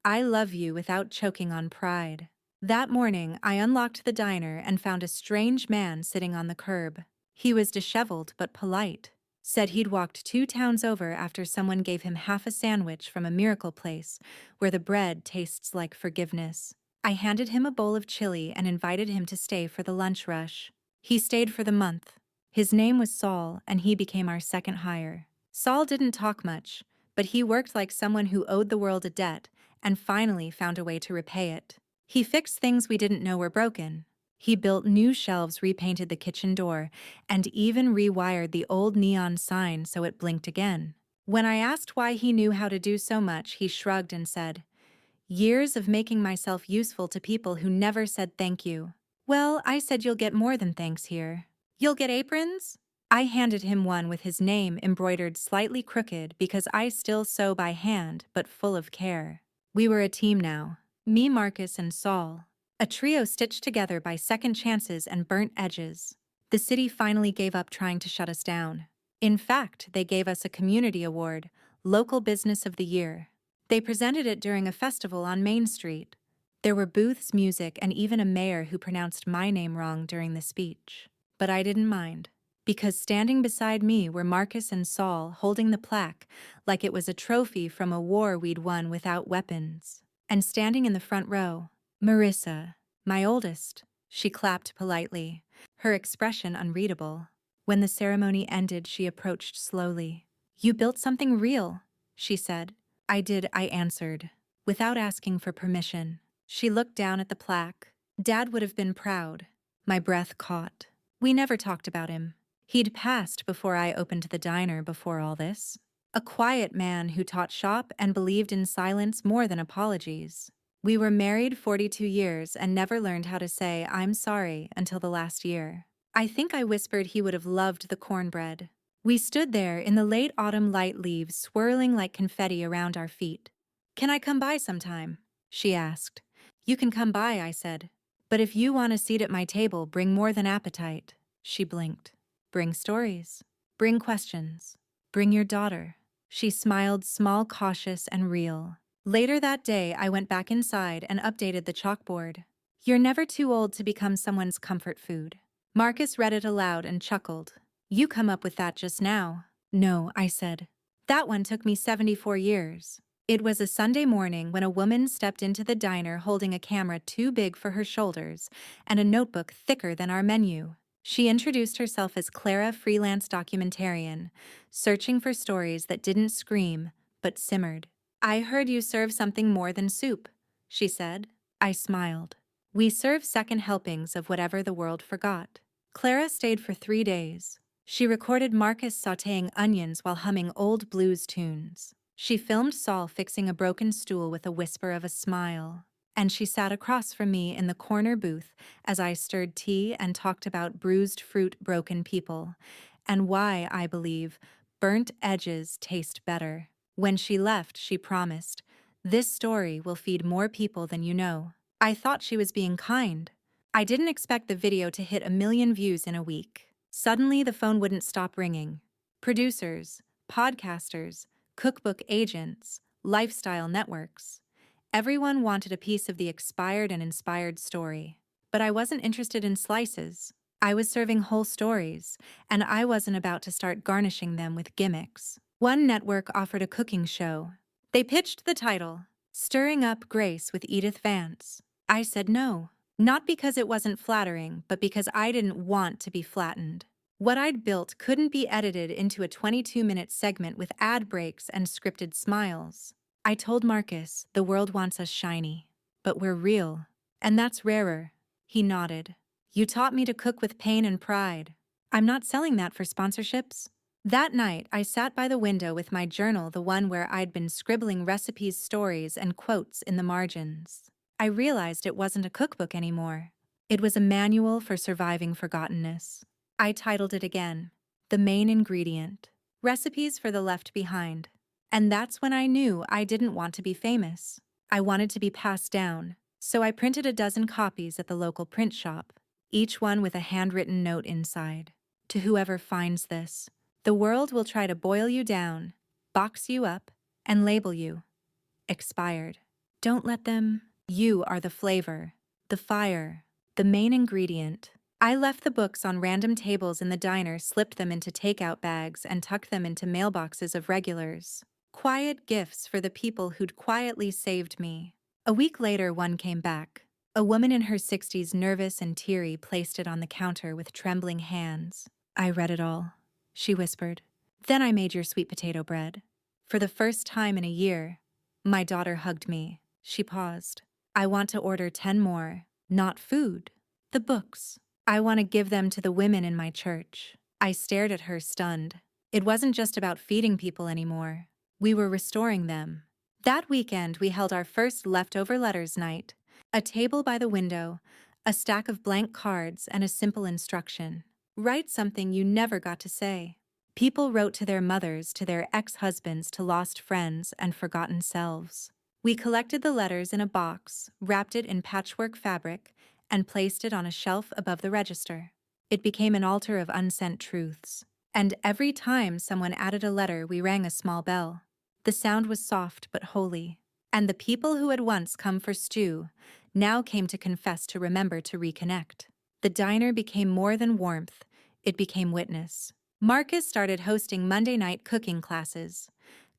I love you, without choking on pride. That morning, I unlocked the diner and found a strange man sitting on the curb. He was disheveled but polite. Said he'd walked 2 towns over after someone gave him half a sandwich from a miracle place where the bread tastes like forgiveness. I handed him a bowl of chili and invited him to stay for the lunch rush. He stayed for the month. His name was Saul, and he became our second hire. Saul didn't talk much, but he worked like someone who owed the world a debt and finally found a way to repay it. He fixed things we didn't know were broken. He built new shelves, repainted the kitchen door, and even rewired the old neon sign so it blinked again. When I asked why he knew how to do so much, he shrugged and said, years of making myself useful to people who never said thank you. Well, I said, you'll get more than thanks here. You'll get aprons? I handed him one with his name embroidered slightly crooked because I still sew by hand, but full of care. We were a team now. Me, Marcus, and Saul. A trio stitched together by second chances and burnt edges. The city finally gave up trying to shut us down. In fact, they gave us a community award, Local Business of the Year. They presented it during a festival on Main Street. There were booths, music, and even a mayor who pronounced my name wrong during the speech. But I didn't mind, because standing beside me were Marcus and Saul holding the plaque like it was a trophy from a war we'd won without weapons. And standing in the front row, Marissa, my oldest. She clapped politely, her expression unreadable. When the ceremony ended, she approached slowly. You built something real, she said. I did, I answered, without asking for permission. She looked down at the plaque. Dad would have been proud. My breath caught. We never talked about him. He'd passed before I opened the diner before all this. A quiet man who taught shop and believed in silence more than apologies. We were married 42 years and never learned how to say I'm sorry until the last year. I think I whispered he would have loved the cornbread. We stood there in the late autumn, light leaves swirling like confetti around our feet. Can I come by sometime? She asked. You can come by, I said. But if you want a seat at my table, bring more than appetite. She blinked. Bring stories. Bring questions. Bring your daughter. She smiled, small, cautious, and real. Later that day, I went back inside and updated the chalkboard. You're never too old to become someone's comfort food. Marcus read it aloud and chuckled. You come up with that just now. No, I said. That one took me 74 years. It was a Sunday morning when a woman stepped into the diner holding a camera too big for her shoulders and a notebook thicker than our menu. She introduced herself as Clara, freelance documentarian, searching for stories that didn't scream, but simmered. I heard you serve something more than soup, she said. I smiled. We serve second helpings of whatever the world forgot. Clara stayed for 3 days. She recorded Marcus sautéing onions while humming old blues tunes. She filmed Saul fixing a broken stool with a whisper of a smile. And she sat across from me in the corner booth as I stirred tea and talked about bruised fruit, broken people, and why, I believe, burnt edges taste better. When she left, she promised, "This story will feed more people than you know." I thought she was being kind. I didn't expect the video to hit 1 million views in a week. Suddenly, the phone wouldn't stop ringing. Producers, podcasters, cookbook agents, lifestyle networks. Everyone wanted a piece of the expired and inspired story. But I wasn't interested in slices. I was serving whole stories, and I wasn't about to start garnishing them with gimmicks. One network offered a cooking show. They pitched the title, Stirring Up Grace with Edith Vance. I said no. Not because it wasn't flattering, but because I didn't want to be flattened. What I'd built couldn't be edited into a 22-minute segment with ad breaks and scripted smiles. I told Marcus, the world wants us shiny, but we're real. And that's rarer. He nodded. You taught me to cook with pain and pride. I'm not selling that for sponsorships. That night, I sat by the window with my journal, the one where I'd been scribbling recipes, stories, and quotes in the margins. I realized it wasn't a cookbook anymore. It was a manual for surviving forgottenness. I titled it again, The Main Ingredient, Recipes for the Left Behind. And that's when I knew I didn't want to be famous. I wanted to be passed down, so I printed a dozen copies at the local print shop, each one with a handwritten note inside. To whoever finds this, the world will try to boil you down, box you up, and label you expired. Don't let them. You are the flavor, the fire, the main ingredient. I left the books on random tables in the diner, slipped them into takeout bags, and tucked them into mailboxes of regulars. Quiet gifts for the people who'd quietly saved me. A week later, one came back. A woman in her 60s, nervous and teary, placed it on the counter with trembling hands. I read it all, she whispered. Then I made your sweet potato bread. For the first time in a year, my daughter hugged me. She paused. I want to order 10 more. Not food. The books. I want to give them to the women in my church. I stared at her, stunned. It wasn't just about feeding people anymore. We were restoring them. That weekend, we held our first leftover letters night. A table by the window, a stack of blank cards, and a simple instruction. Write something you never got to say. People wrote to their mothers, to their ex-husbands, to lost friends, and forgotten selves. We collected the letters in a box, wrapped it in patchwork fabric, and placed it on a shelf above the register. It became an altar of unsent truths. And every time someone added a letter, we rang a small bell. The sound was soft but holy. And the people who had once come for stew now came to confess, to remember, to reconnect. The diner became more than warmth. It became witness. Marcus started hosting Monday night cooking classes.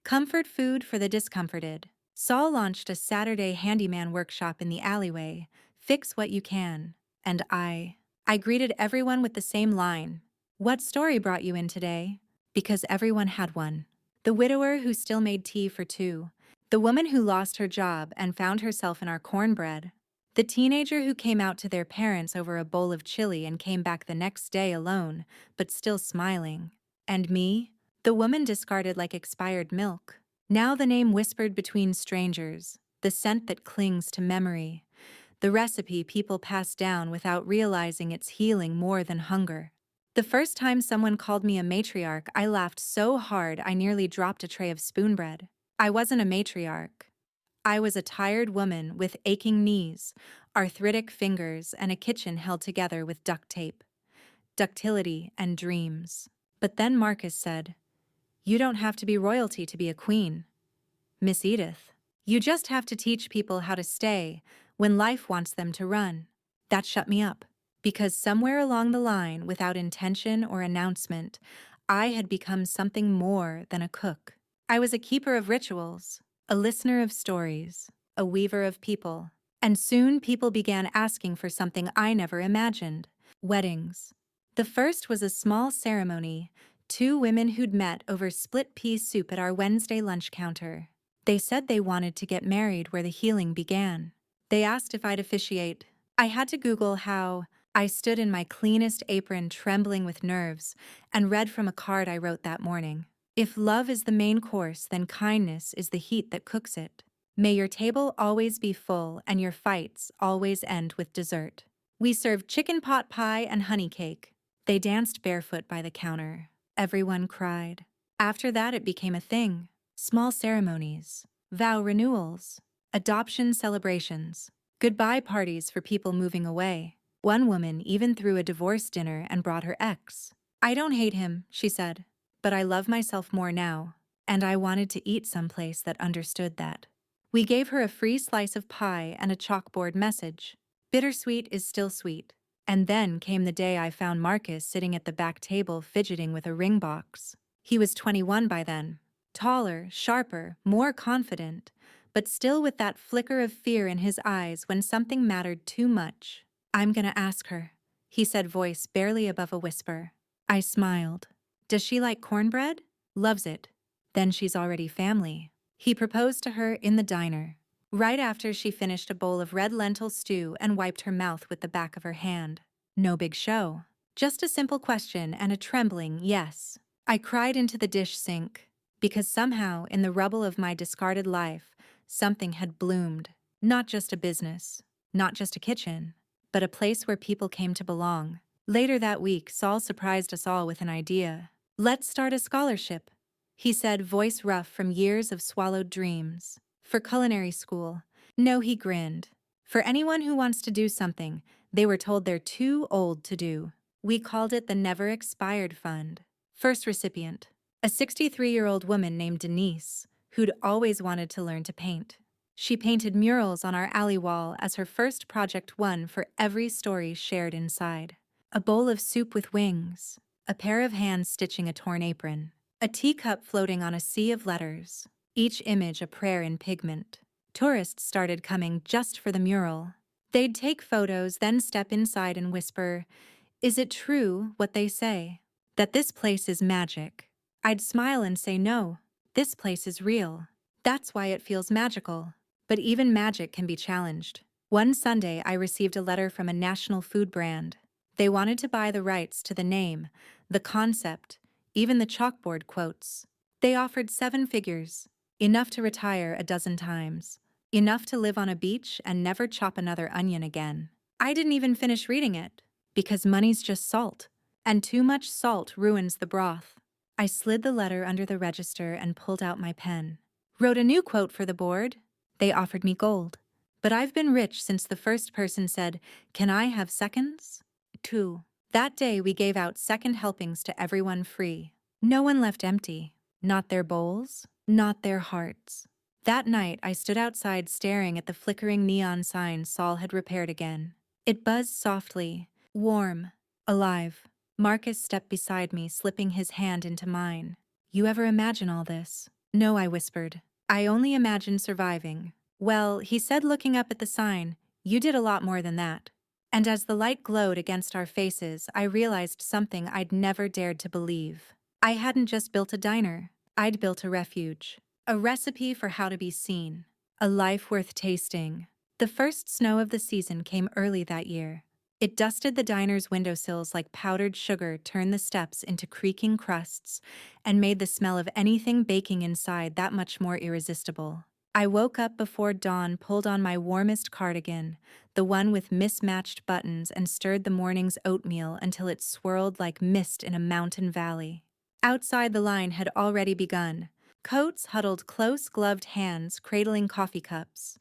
Comfort food for the discomforted. Saul launched a Saturday handyman workshop in the alleyway. Fix what you can. And I greeted everyone with the same line. What story brought you in today? Because everyone had one. The widower who still made tea for two. The woman who lost her job and found herself in our cornbread. The teenager who came out to their parents over a bowl of chili and came back the next day alone, but still smiling. And me, the woman discarded like expired milk. Now the name whispered between strangers, the scent that clings to memory, the recipe people pass down without realizing it's healing more than hunger. The first time someone called me a matriarch, I laughed so hard I nearly dropped a tray of spoon bread. I wasn't a matriarch. I was a tired woman with aching knees, arthritic fingers, and a kitchen held together with duct tape, ductility, and dreams. But then Marcus said, "You don't have to be royalty to be a queen, Miss Edith. You just have to teach people how to stay when life wants them to run." That shut me up, because somewhere along the line, without intention or announcement, I had become something more than a cook. I was a keeper of rituals, a listener of stories, a weaver of people. And soon people began asking for something I never imagined: weddings. The first was a small ceremony, 2 women who'd met over split pea soup at our Wednesday lunch counter. They said they wanted to get married where the healing began. They asked if I'd officiate. I had to Google how. I stood in my cleanest apron, trembling with nerves, and read from a card I wrote that morning. If love is the main course, then kindness is the heat that cooks it. May your table always be full and your fights always end with dessert. We served chicken pot pie and honey cake. They danced barefoot by the counter. Everyone cried. After that, it became a thing. Small ceremonies, vow renewals, adoption celebrations, goodbye parties for people moving away. One woman even threw a divorce dinner and brought her ex. I don't hate him, she said, but I love myself more now, and I wanted to eat someplace that understood that. We gave her a free slice of pie and a chalkboard message. Bittersweet is still sweet. And then came the day I found Marcus sitting at the back table fidgeting with a ring box. He was 21 by then. Taller, sharper, more confident, but still with that flicker of fear in his eyes when something mattered too much. I'm gonna ask her, he said, voice barely above a whisper. I smiled. Does she like cornbread? Loves it. Then she's already family. He proposed to her in the diner, right after she finished a bowl of red lentil stew and wiped her mouth with the back of her hand. No big show. Just a simple question and a trembling yes. I cried into the dish sink, because somehow, in the rubble of my discarded life, something had bloomed. Not just a business, not just a kitchen, but a place where people came to belong. Later that week, Saul surprised us all with an idea. Let's start a scholarship, he said, voice rough from years of swallowed dreams. For culinary school. No, he grinned. For anyone who wants to do something they were told they're too old to do. We called it the Never Expired Fund. First recipient, a 63-year-old woman named Denise, who'd always wanted to learn to paint. She painted murals on our alley wall as her first project, one for every story shared inside. A bowl of soup with wings, a pair of hands stitching a torn apron, a teacup floating on a sea of letters, each image a prayer in pigment. Tourists started coming just for the mural. They'd take photos, then step inside and whisper, "Is it true what they say? That this place is magic?" I'd smile and say, "No, this place is real. That's why it feels magical." But even magic can be challenged. One Sunday, I received a letter from a national food brand. They wanted to buy the rights to the name, the concept, even the chalkboard quotes. They offered 7 figures, enough to retire a dozen times, enough to live on a beach and never chop another onion again. I didn't even finish reading it, because money's just salt, and too much salt ruins the broth. I slid the letter under the register and pulled out my pen. Wrote a new quote for the board. They offered me gold. But I've been rich since the first person said, "Can I have seconds?" 2. That day we gave out second helpings to everyone free. No one left empty. Not their bowls, not their hearts. That night I stood outside staring at the flickering neon sign Saul had repaired again. It buzzed softly, warm, alive. Marcus stepped beside me, slipping his hand into mine. You ever imagine all this? No, I whispered. I only imagine surviving. Well, he said, looking up at the sign, you did a lot more than that. And as the light glowed against our faces, I realized something I'd never dared to believe. I hadn't just built a diner. I'd built a refuge. A recipe for how to be seen. A life worth tasting. The first snow of the season came early that year. It dusted the diner's windowsills like powdered sugar, turned the steps into creaking crusts, and made the smell of anything baking inside that much more irresistible. I woke up before dawn, pulled on my warmest cardigan, the one with mismatched buttons, and stirred the morning's oatmeal until it swirled like mist in a mountain valley. Outside, the line had already begun. Coats huddled close, gloved hands cradling coffee cups.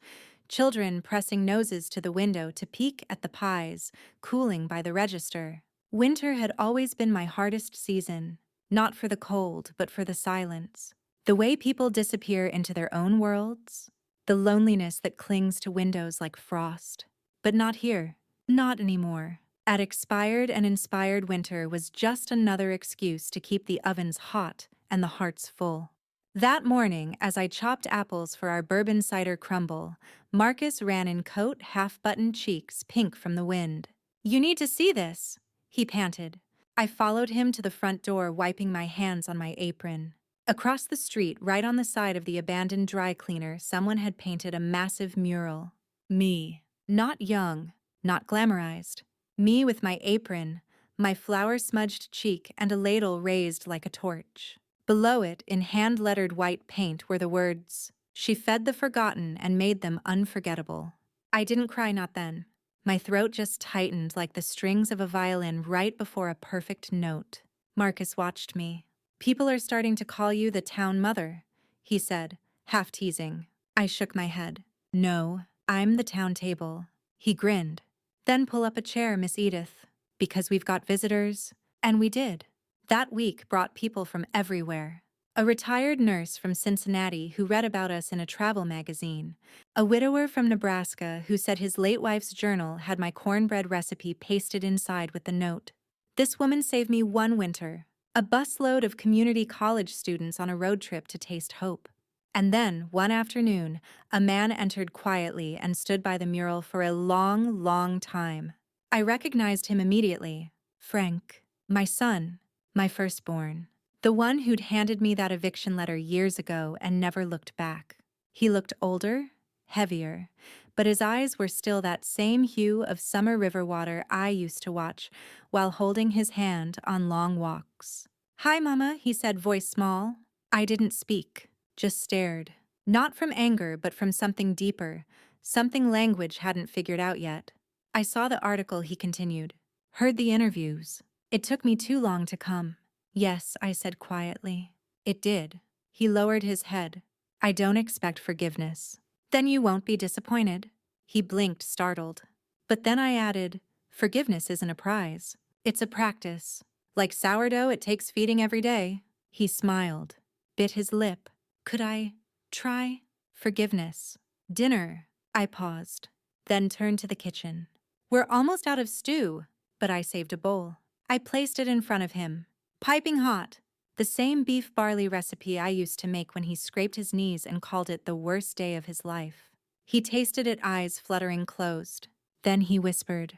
Children pressing noses to the window to peek at the pies, cooling by the register. Winter had always been my hardest season, not for the cold, but for the silence. The way people disappear into their own worlds. The loneliness that clings to windows like frost. But not here. Not anymore. At expired and inspired, winter was just another excuse to keep the ovens hot and the hearts full. That morning, as I chopped apples for our bourbon cider crumble, Marcus ran in coat, half-buttoned, cheeks pink from the wind. You need to see this, he panted. I followed him to the front door, wiping my hands on my apron. Across the street, right on the side of the abandoned dry cleaner, someone had painted a massive mural. Me. Not young, not glamorized. Me with my apron, my flour-smudged cheek, and a ladle raised like a torch. Below it, in hand-lettered white paint, were the words, "She fed the forgotten and made them unforgettable." I didn't cry, not then. My throat just tightened like the strings of a violin right before a perfect note. Marcus watched me. "People are starting to call you the town mother," he said, half teasing. I shook my head. "No, I'm the town table." He grinned. "Then pull up a chair, Miss Edith, because we've got visitors." And we did. That week brought people from everywhere. A retired nurse from Cincinnati who read about us in a travel magazine. A widower from Nebraska who said his late wife's journal had my cornbread recipe pasted inside with the note. This woman saved me one winter. A busload of community college students on a road trip to taste hope. And then, one afternoon, a man entered quietly and stood by the mural for a long, long time. I recognized him immediately. Frank, my son, my firstborn. The one who'd handed me that eviction letter years ago and never looked back. He looked older, heavier, but his eyes were still that same hue of summer river water I used to watch while holding his hand on long walks. "Hi, Mama," he said, voice small. I didn't speak, just stared. Not from anger, but from something deeper, something language hadn't figured out yet. "I saw the article," he continued. "Heard the interviews. It took me too long to come." "Yes," I said quietly. "It did." He lowered his head. "I don't expect forgiveness." "Then you won't be disappointed." He blinked, startled. But then I added, "Forgiveness isn't a prize. It's a practice. Like sourdough, it takes feeding every day." He smiled, bit his lip. "Could I try forgiveness?" "Dinner." I paused, then turned to the kitchen. "We're almost out of stew," but I saved a bowl. I placed it in front of him. Piping hot. The same beef barley recipe I used to make when he scraped his knees and called it the worst day of his life. He tasted it, eyes fluttering closed. Then he whispered,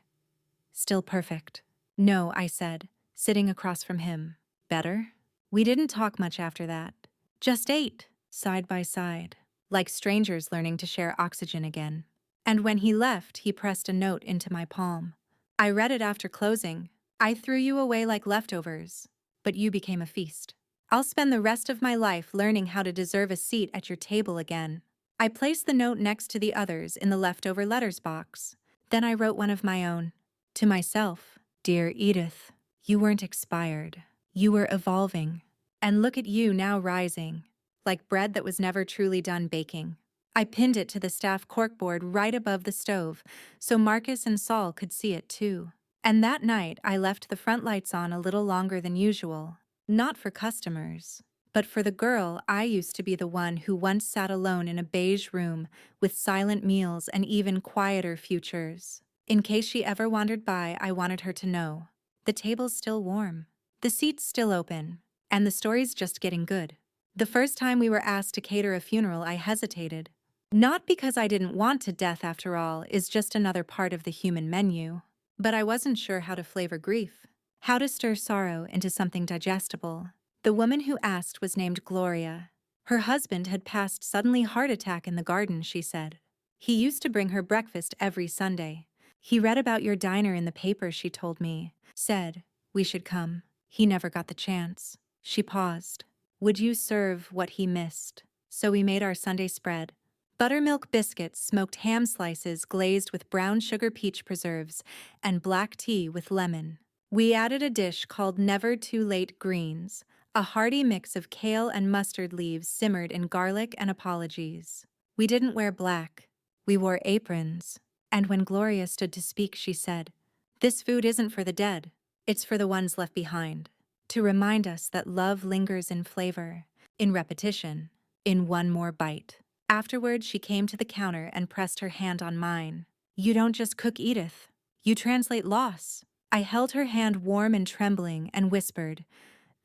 "Still perfect." "No," I said, sitting across from him. "Better?" We didn't talk much after that. Just ate, side by side, like strangers learning to share oxygen again. And when he left, he pressed a note into my palm. I read it after closing. "I threw you away like leftovers, but you became a feast. I'll spend the rest of my life learning how to deserve a seat at your table again." I placed the note next to the others in the leftover letters box. Then I wrote one of my own. To myself, "Dear Edith, you weren't expired. You were evolving. And look at you now, rising, like bread that was never truly done baking." I pinned it to the staff corkboard right above the stove, so Marcus and Saul could see it too. And that night, I left the front lights on a little longer than usual. Not for customers, but for the girl I used to be, the one who once sat alone in a beige room with silent meals and even quieter futures. In case she ever wandered by, I wanted her to know. The table's still warm, the seat's still open, and the story's just getting good. The first time we were asked to cater a funeral, I hesitated. Not because I didn't want to. Death, after all, is just another part of the human menu. But I wasn't sure how to flavor grief, how to stir sorrow into something digestible. The woman who asked was named Gloria. Her husband had passed suddenly, heart attack in the garden, she said. He used to bring her breakfast every Sunday. He read about your diner in the paper, she told me. Said we should come. He never got the chance. She paused. Would you serve what he missed? So we made our Sunday spread. Buttermilk biscuits, smoked ham slices glazed with brown sugar peach preserves, and black tea with lemon. We added a dish called Never Too Late Greens, a hearty mix of kale and mustard leaves simmered in garlic and apologies. We didn't wear black. We wore aprons. And when Gloria stood to speak, she said, "This food isn't for the dead. It's for the ones left behind. To remind us that love lingers in flavor, in repetition, in one more bite." Afterward, she came to the counter and pressed her hand on mine. "You don't just cook, Edith. You translate loss." I held her hand warm and trembling and whispered,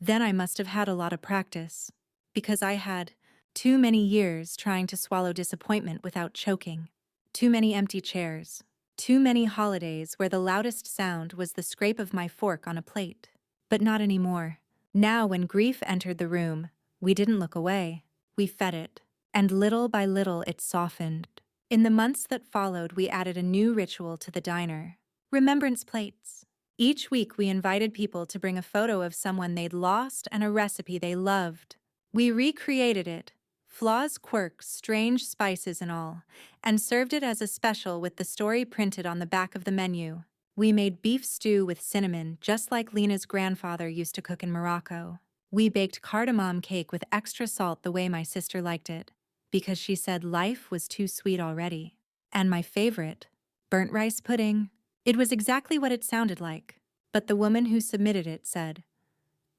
"Then I must have had a lot of practice, because I had too many years trying to swallow disappointment without choking. Too many empty chairs. Too many holidays where the loudest sound was the scrape of my fork on a plate. But not anymore. Now, when grief entered the room, we didn't look away. We fed it. And little by little it softened. In the months that followed, we added a new ritual to the diner: remembrance plates. Each week, we invited people to bring a photo of someone they'd lost and a recipe they loved. We recreated it, flaws, quirks, strange spices, and all, and served it as a special with the story printed on the back of the menu. We made beef stew with cinnamon, just like Lena's grandfather used to cook in Morocco. We baked cardamom cake with extra salt the way my sister liked it, because she said life was too sweet already. And my favorite, burnt rice pudding. It was exactly what it sounded like, but the woman who submitted it said,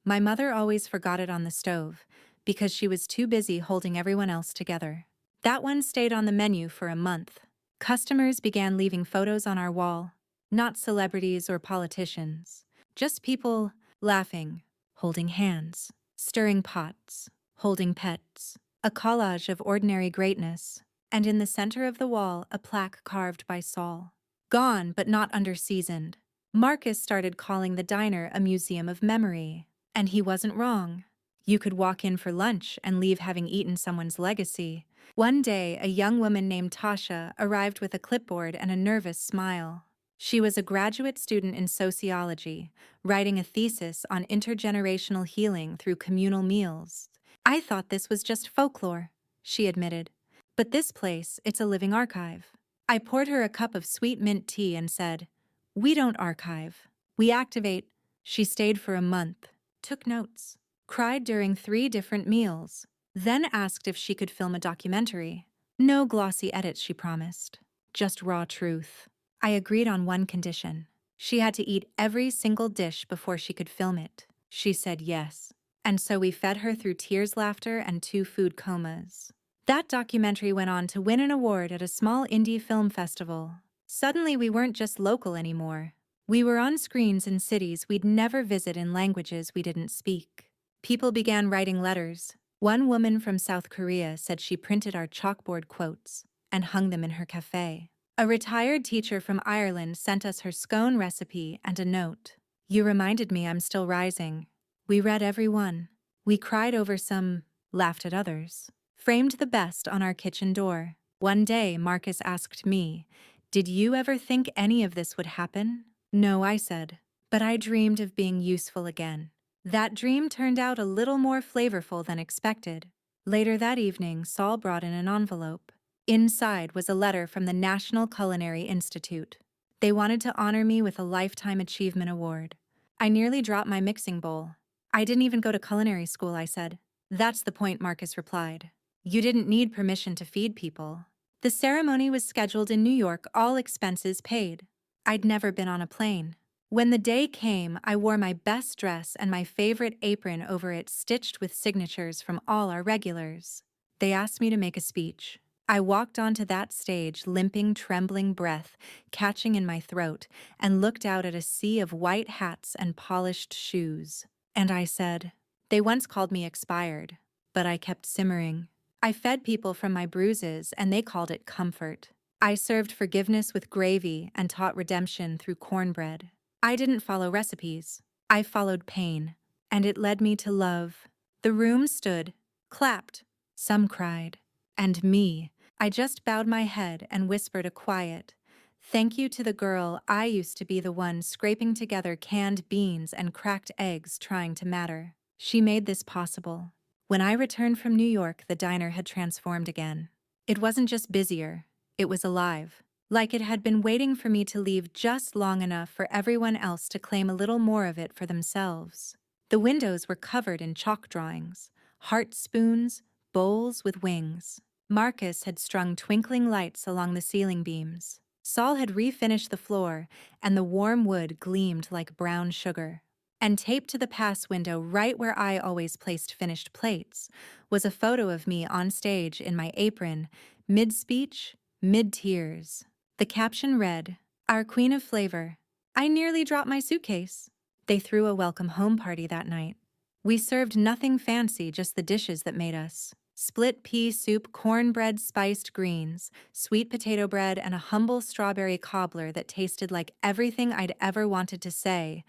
"My mother always forgot it on the stove because she was too busy holding everyone else together." That one stayed on the menu for a month. Customers began leaving photos on our wall, not celebrities or politicians, just people laughing, holding hands, stirring pots, holding pets, a collage of ordinary greatness, and in the center of the wall, a plaque carved by Saul. Gone, but not under-seasoned. Marcus started calling the diner a museum of memory. And he wasn't wrong. You could walk in for lunch and leave having eaten someone's legacy. One day, a young woman named Tasha arrived with a clipboard and a nervous smile. She was a graduate student in sociology, writing a thesis on intergenerational healing through communal meals. "I thought this was just folklore," she admitted. "But this place, it's a living archive." I poured her a cup of sweet mint tea and said, "We don't archive. We activate." She stayed for a month, took notes, cried during 3 different meals, then asked if she could film a documentary. No glossy edits, she promised. Just raw truth. I agreed on one condition. She had to eat every single dish before she could film it. She said yes. And so we fed her through tears, laughter, and 2 food comas. That documentary went on to win an award at a small indie film festival. Suddenly, we weren't just local anymore. We were on screens in cities we'd never visit in languages we didn't speak. People began writing letters. One woman from South Korea said she printed our chalkboard quotes and hung them in her cafe. A retired teacher from Ireland sent us her scone recipe and a note. "You reminded me I'm still rising." We read every one. We cried over some, laughed at others. Framed the best on our kitchen door. One day, Marcus asked me, "Did you ever think any of this would happen?" "No," I said, "but I dreamed of being useful again." That dream turned out a little more flavorful than expected. Later that evening, Saul brought in an envelope. Inside was a letter from the National Culinary Institute. They wanted to honor me with a Lifetime Achievement Award. I nearly dropped my mixing bowl. "I didn't even go to culinary school," I said. "That's the point," Marcus replied. "You didn't need permission to feed people." The ceremony was scheduled in New York, all expenses paid. I'd never been on a plane. When the day came, I wore my best dress and my favorite apron over it, stitched with signatures from all our regulars. They asked me to make a speech. I walked onto that stage, limping, trembling, breath catching in my throat, and looked out at a sea of white hats and polished shoes. And I said, "They once called me expired," but I kept simmering. I fed people from my bruises, and they called it comfort. I served forgiveness with gravy and taught redemption through cornbread. I didn't follow recipes. I followed pain, and it led me to love. The room stood, clapped, some cried, and me. I just bowed my head and whispered a quiet thank you to the girl I used to be, the one scraping together canned beans and cracked eggs trying to matter. She made this possible. When I returned from New York, the diner had transformed again. It wasn't just busier, it was alive. Like it had been waiting for me to leave just long enough for everyone else to claim a little more of it for themselves. The windows were covered in chalk drawings, heart spoons, bowls with wings. Marcus had strung twinkling lights along the ceiling beams. Saul had refinished the floor, and the warm wood gleamed like brown sugar. And taped to the pass window, right where I always placed finished plates, was a photo of me on stage in my apron, mid-speech, mid-tears. The caption read, "Our Queen of Flavor." I nearly dropped my suitcase. They threw a welcome home party that night. We served nothing fancy, just the dishes that made us. Split pea soup, cornbread, spiced greens, sweet potato bread, and a humble strawberry cobbler that tasted like everything I'd ever wanted to say,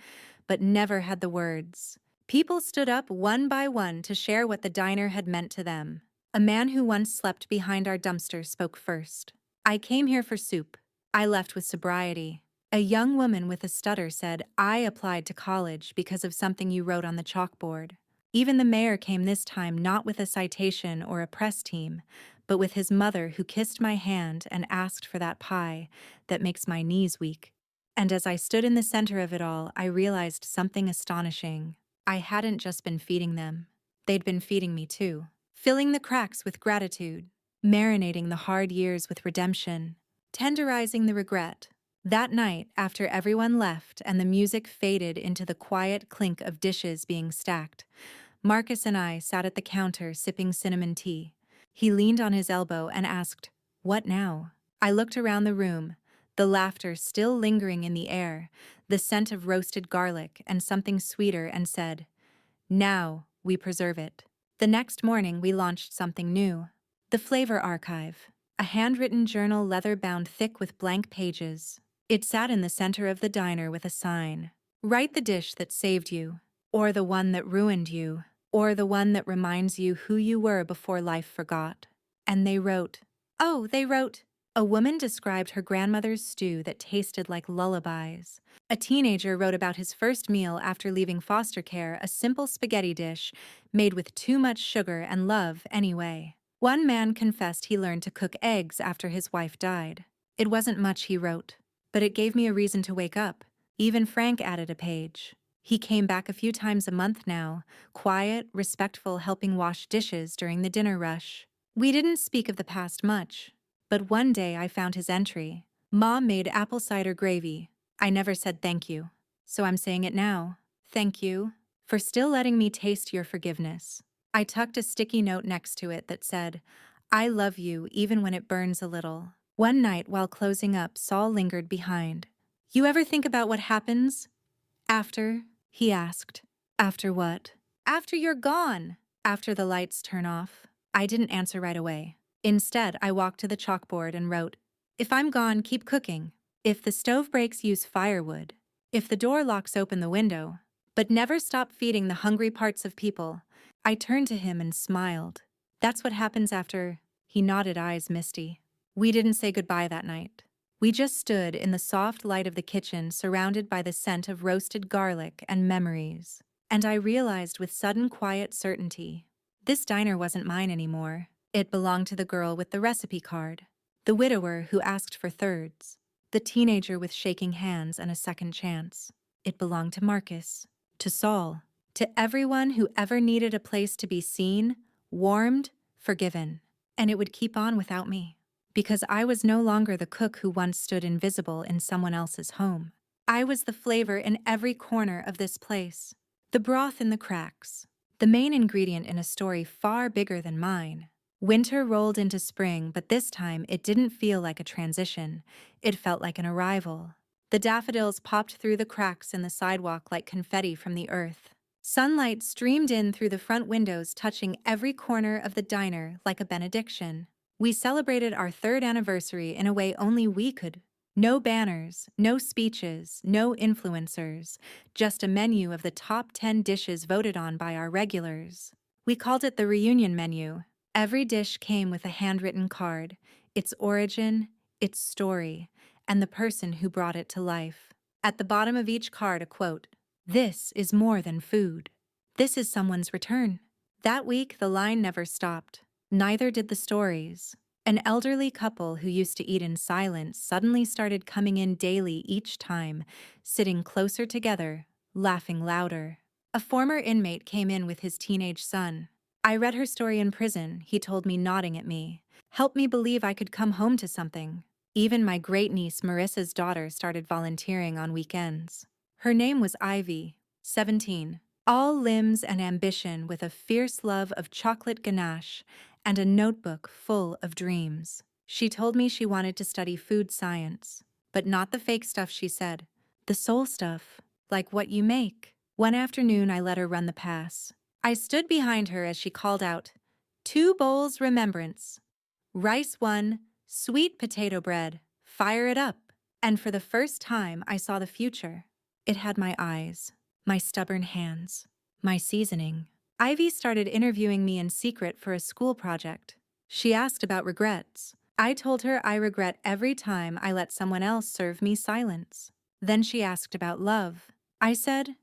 but never had the words. People stood up one by one to share what the diner had meant to them. A man who once slept behind our dumpster spoke first. I came here for soup. I left with sobriety. A young woman with a stutter said, I applied to college because of something you wrote on the chalkboard. Even the mayor came this time not with a citation or a press team, but with his mother who kissed my hand and asked for that pie that makes my knees weak. And as I stood in the center of it all, I realized something astonishing. I hadn't just been feeding them. They'd been feeding me too, filling the cracks with gratitude, marinating the hard years with redemption, tenderizing the regret. That night, after everyone left and the music faded into the quiet clink of dishes being stacked, Marcus and I sat at the counter sipping cinnamon tea. He leaned on his elbow and asked, "What now?" I looked around the room, the laughter still lingering in the air, the scent of roasted garlic and something sweeter, and said, "Now we preserve it." The next morning, we launched something new. The Flavor Archive, a handwritten journal leather-bound thick with blank pages. It sat in the center of the diner with a sign. Write the dish that saved you, or the one that ruined you, or the one that reminds you who you were before life forgot. And they wrote. A woman described her grandmother's stew that tasted like lullabies. A teenager wrote about his first meal after leaving foster care, a simple spaghetti dish made with too much sugar and love anyway. One man confessed he learned to cook eggs after his wife died. It wasn't much, he wrote, but it gave me a reason to wake up. Even Frank added a page. He came back a few times a month now, quiet, respectful, helping wash dishes during the dinner rush. We didn't speak of the past much, but one day I found his entry. Mom made apple cider gravy. I never said thank you, so I'm saying it now. Thank you for still letting me taste your forgiveness. I tucked a sticky note next to it that said, I love you even when it burns a little. One night while closing up, Saul lingered behind. You ever think about what happens after? He asked. After what? After you're gone. After the lights turn off. I didn't answer right away. Instead, I walked to the chalkboard and wrote, if I'm gone, keep cooking. If the stove breaks, use firewood. If the door locks, open the window. But never stop feeding the hungry parts of people. I turned to him and smiled. That's what happens after. He nodded, eyes misty. We didn't say goodbye that night. We just stood in the soft light of the kitchen, surrounded by the scent of roasted garlic and memories. And I realized with sudden quiet certainty, this diner wasn't mine anymore. It belonged to the girl with the recipe card, the widower who asked for thirds, the teenager with shaking hands and a second chance. It belonged to Marcus, to Saul, to everyone who ever needed a place to be seen, warmed, forgiven. And it would keep on without me, because I was no longer the cook who once stood invisible in someone else's home. I was the flavor in every corner of this place, the broth in the cracks, the main ingredient in a story far bigger than mine. Winter rolled into spring, but this time it didn't feel like a transition. It felt like an arrival. The daffodils popped through the cracks in the sidewalk like confetti from the earth. Sunlight streamed in through the front windows, touching every corner of the diner like a benediction. We celebrated our third anniversary in a way only we could. No banners, no speeches, no influencers, just a menu of the top 10 dishes voted on by our regulars. We called it the reunion menu. Every dish came with a handwritten card, its origin, its story, and the person who brought it to life. At the bottom of each card, a quote, "This is more than food. This is someone's return." That week, the line never stopped. Neither did the stories. An elderly couple who used to eat in silence suddenly started coming in daily each time, sitting closer together, laughing louder. A former inmate came in with his teenage son. I read her story in prison, he told me, nodding at me. Helped me believe I could come home to something. Even my great-niece Marissa's daughter started volunteering on weekends. Her name was Ivy, 17. All limbs and ambition, with a fierce love of chocolate ganache and a notebook full of dreams. She told me she wanted to study food science, but not the fake stuff, she said. The soul stuff, like what you make. One afternoon, I let her run the pass. I stood behind her as she called out, 2 bowls remembrance. Rice 1, sweet potato bread, fire it up. And for the first time, I saw the future. It had my eyes, my stubborn hands, my seasoning. Ivy started interviewing me in secret for a school project. She asked about regrets. I told her I regret every time I let someone else serve me silence. Then she asked about love. I said,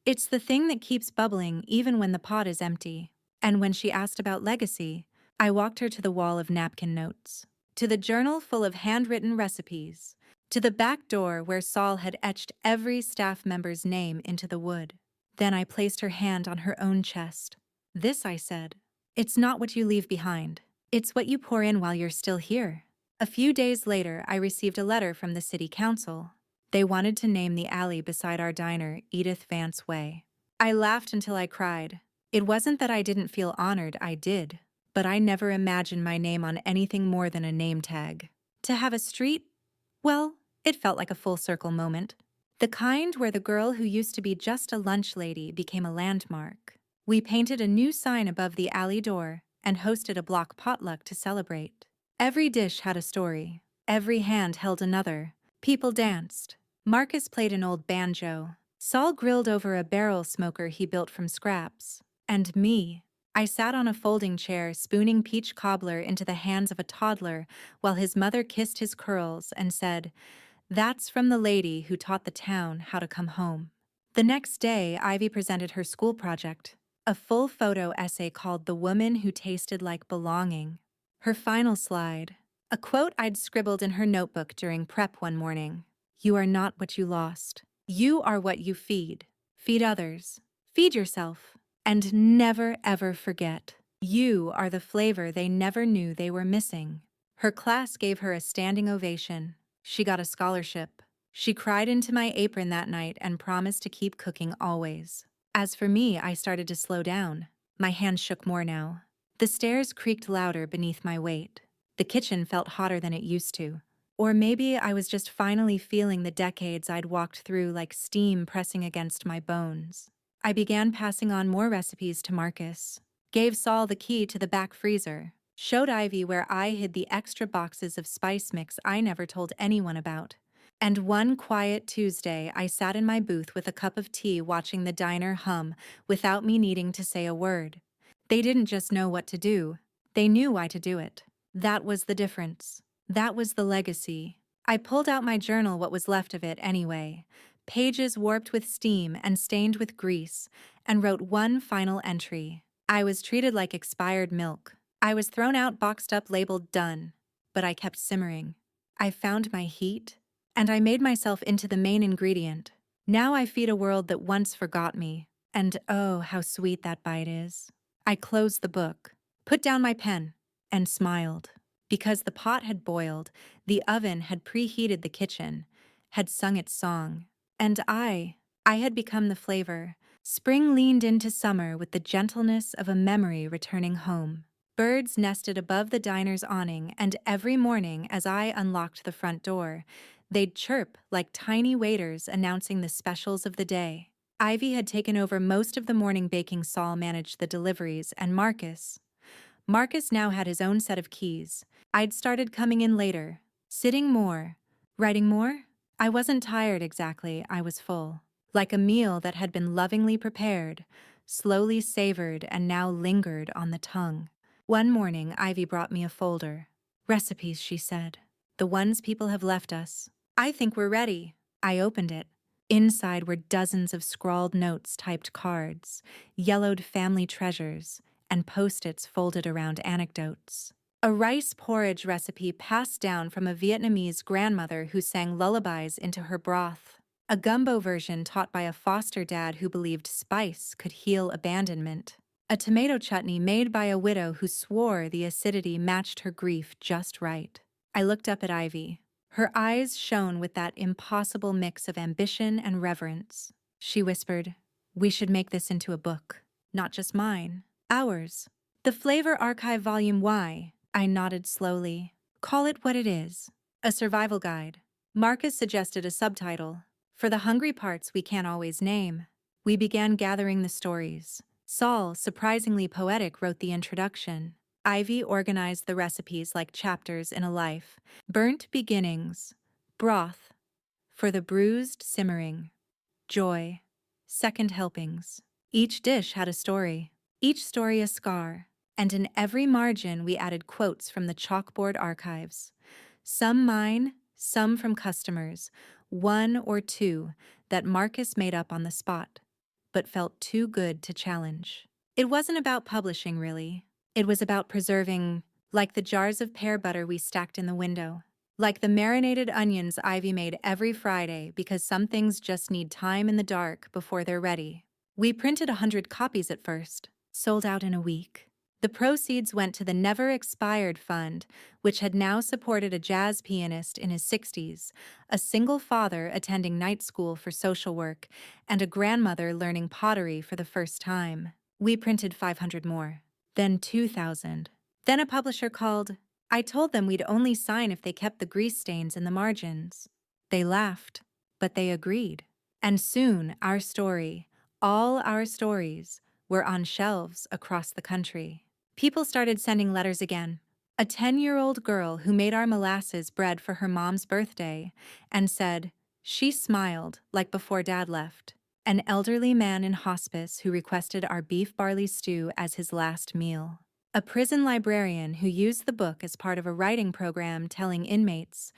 it's the thing that keeps bubbling even when the pot is empty. And when she asked about legacy, I walked her to the wall of napkin notes, to the journal full of handwritten recipes, to the back door where Saul had etched every staff member's name into the wood. Then I placed her hand on her own chest. This, I said, it's not what you leave behind. It's what you pour in while you're still here. A few days later, I received a letter from the city council. They wanted to name the alley beside our diner Edith Vance Way. I laughed until I cried. It wasn't that I didn't feel honored, I did. But I never imagined my name on anything more than a name tag. To have a street? Well, it felt like a full circle moment. The kind where the girl who used to be just a lunch lady became a landmark. We painted a new sign above the alley door and hosted a block potluck to celebrate. Every dish had a story. Every hand held another. People danced. Marcus played an old banjo. Saul grilled over a barrel smoker he built from scraps. And me, I sat on a folding chair spooning peach cobbler into the hands of a toddler while his mother kissed his curls and said, "That's from the lady who taught the town how to come home." The next day, Ivy presented her school project, a full photo essay called "The Woman Who Tasted Like Belonging." Her final slide, a quote I'd scribbled in her notebook during prep one morning. "You are not what you lost. You are what you feed. Feed others. Feed yourself. And never ever forget. You are the flavor they never knew they were missing." Her class gave her a standing ovation. She got a scholarship. She cried into my apron that night and promised to keep cooking always. As for me, I started to slow down. My hands shook more now. The stairs creaked louder beneath my weight. The kitchen felt hotter than it used to. Or maybe I was just finally feeling the decades I'd walked through like steam pressing against my bones. I began passing on more recipes to Marcus, gave Saul the key to the back freezer, showed Ivy where I hid the extra boxes of spice mix I never told anyone about. And one quiet Tuesday, I sat in my booth with a cup of tea watching the diner hum without me needing to say a word. They didn't just know what to do, they knew why to do it. That was the difference. That was the legacy. I pulled out my journal, what was left of it anyway, pages warped with steam and stained with grease, and wrote one final entry. I was treated like expired milk. I was thrown out, boxed up, labeled done. But I kept simmering. I found my heat, and I made myself into the main ingredient. Now I feed a world that once forgot me, and oh, how sweet that bite is. I closed the book, put down my pen, and smiled. Because the pot had boiled, the oven had preheated the kitchen, had sung its song. And I had become the flavor. Spring leaned into summer with the gentleness of a memory returning home. Birds nested above the diner's awning, and every morning as I unlocked the front door, they'd chirp like tiny waiters announcing the specials of the day. Ivy had taken over most of the morning baking. Saul managed the deliveries, and Marcus now had his own set of keys. I'd started coming in later, sitting more, writing more. I wasn't tired exactly, I was full. Like a meal that had been lovingly prepared, slowly savored, and now lingered on the tongue. One morning, Ivy brought me a folder. "Recipes," she said. "The ones people have left us. I think we're ready." I opened it. Inside were dozens of scrawled notes, typed cards, yellowed family treasures, and post-its folded around anecdotes. A rice porridge recipe passed down from a Vietnamese grandmother who sang lullabies into her broth. A gumbo version taught by a foster dad who believed spice could heal abandonment. A tomato chutney made by a widow who swore the acidity matched her grief just right. I looked up at Ivy. Her eyes shone with that impossible mix of ambition and reverence. She whispered, "We should make this into a book. Not just mine. Ours. The Flavor Archive Volume Y." I nodded slowly. "Call it what it is. A survival guide." Marcus suggested a subtitle. "For the hungry parts we can't always name." We began gathering the stories. Saul, surprisingly poetic, wrote the introduction. Ivy organized the recipes like chapters in a life. Burnt beginnings. Broth. For the bruised, simmering. Joy. Second helpings. Each dish had a story. Each story a scar. and in every margin we added quotes from the chalkboard archives. Some mine, some from customers, one or two that Marcus made up on the spot, but felt too good to challenge. It wasn't about publishing, really. It was about preserving, like the jars of pear butter we stacked in the window, like the marinated onions Ivy made every Friday because some things just need time in the dark before they're ready. We printed 100 copies at first, sold out in a week. The proceeds went to the Never Expired Fund, which had now supported a jazz pianist in his 60s, a single father attending night school for social work, and a grandmother learning pottery for the first time. We printed 500 more, then 2,000. Then a publisher called. I told them we'd only sign if they kept the grease stains in the margins. They laughed, but they agreed. And soon our story, all our stories, were on shelves across the country. People started sending letters again. A 10-year-old girl who made our molasses bread for her mom's birthday and said, she smiled like before Dad left. An elderly man in hospice who requested our beef barley stew as his last meal. A prison librarian who used the book as part of a writing program telling inmates,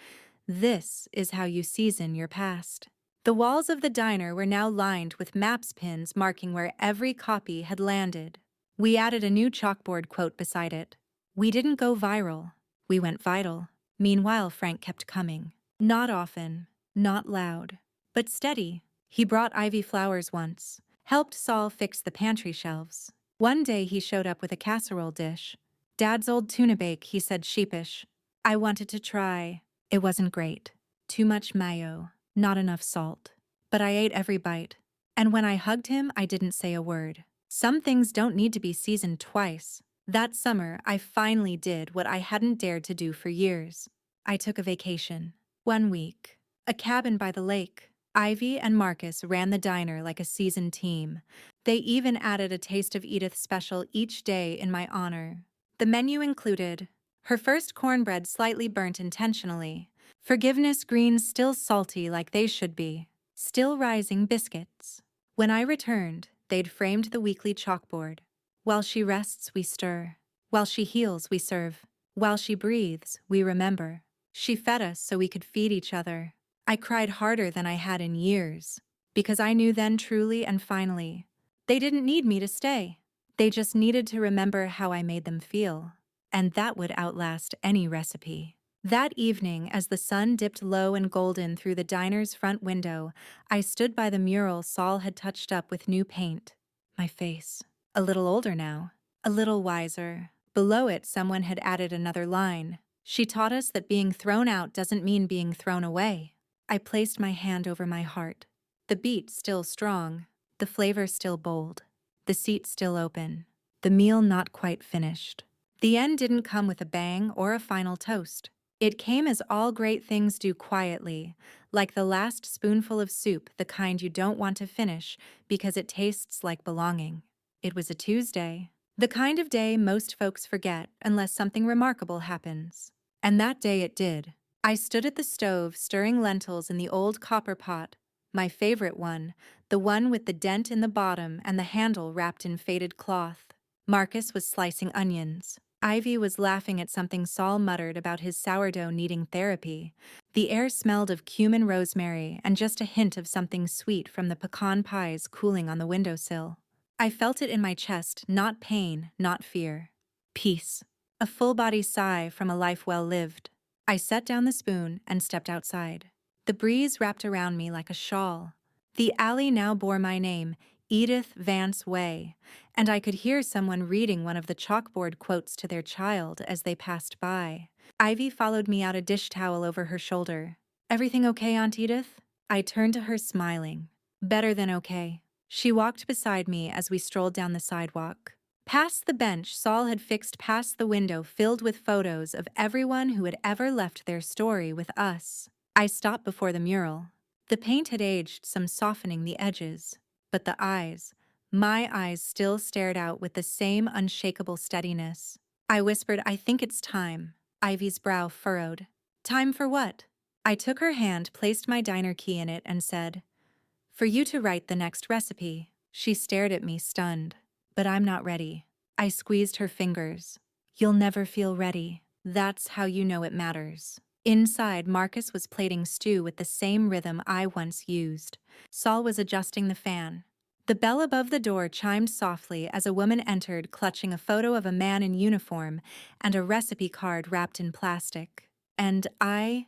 this is how you season your past. The walls of the diner were now lined with maps pins marking where every copy had landed. We added a new chalkboard quote beside it. We didn't go viral. We went vital. Meanwhile, Frank kept coming. Not often, not loud, but steady. He brought Ivy flowers once, helped Saul fix the pantry shelves. One day he showed up with a casserole dish. Dad's old tuna bake, he said sheepish. I wanted to try. It wasn't great. Too much mayo, not enough salt. But I ate every bite. And when I hugged him, I didn't say a word. Some things don't need to be seasoned twice. That summer, I finally did what I hadn't dared to do for years. I took a vacation. 1 week. A cabin by the lake. Ivy and Marcus ran the diner like a seasoned team. They even added a taste of Edith's special each day in my honor. The menu included her first cornbread slightly burnt intentionally, forgiveness greens still salty like they should be, still rising biscuits. When I returned, they'd framed the weekly chalkboard. While she rests, we stir. While she heals, we serve. While she breathes, we remember. She fed us so we could feed each other. I cried harder than I had in years, because I knew then truly and finally, they didn't need me to stay. They just needed to remember how I made them feel, and that would outlast any recipe. That evening, as the sun dipped low and golden through the diner's front window, I stood by the mural Saul had touched up with new paint. My face. A little older now. A little wiser. Below it, someone had added another line. She taught us that being thrown out doesn't mean being thrown away. I placed my hand over my heart. The beat still strong. The flavor still bold. The seat still open. The meal not quite finished. The end didn't come with a bang or a final toast. It came as all great things do quietly, like the last spoonful of soup, the kind you don't want to finish because it tastes like belonging. It was a Tuesday, the kind of day most folks forget unless something remarkable happens. And that day it did. I stood at the stove stirring lentils in the old copper pot, my favorite one, the one with the dent in the bottom and the handle wrapped in faded cloth. Marcus was slicing onions. Ivy was laughing at something Saul muttered about his sourdough needing therapy. The air smelled of cumin rosemary and just a hint of something sweet from the pecan pies cooling on the windowsill. I felt it in my chest, not pain, not fear. Peace. A full-body sigh from a life well lived. I set down the spoon and stepped outside. The breeze wrapped around me like a shawl. The alley now bore my name, Edith Vance Way, and I could hear someone reading one of the chalkboard quotes to their child as they passed by. Ivy followed me out, a dish towel over her shoulder. Everything okay, Aunt Edith? I turned to her smiling. Better than okay. She walked beside me as we strolled down the sidewalk. Past the bench Saul had fixed past the window filled with photos of everyone who had ever left their story with us. I stopped before the mural. The paint had aged, some softening the edges. But the eyes, my eyes still stared out with the same unshakable steadiness. I whispered, I think it's time. Ivy's brow furrowed. Time for what? I took her hand, placed my diner key in it, and said, for you to write the next recipe. She stared at me, stunned. But I'm not ready. I squeezed her fingers. You'll never feel ready. That's how you know it matters. Inside, Marcus was plating stew with the same rhythm I once used. Saul was adjusting the fan. The bell above the door chimed softly as a woman entered, clutching a photo of a man in uniform and a recipe card wrapped in plastic. And I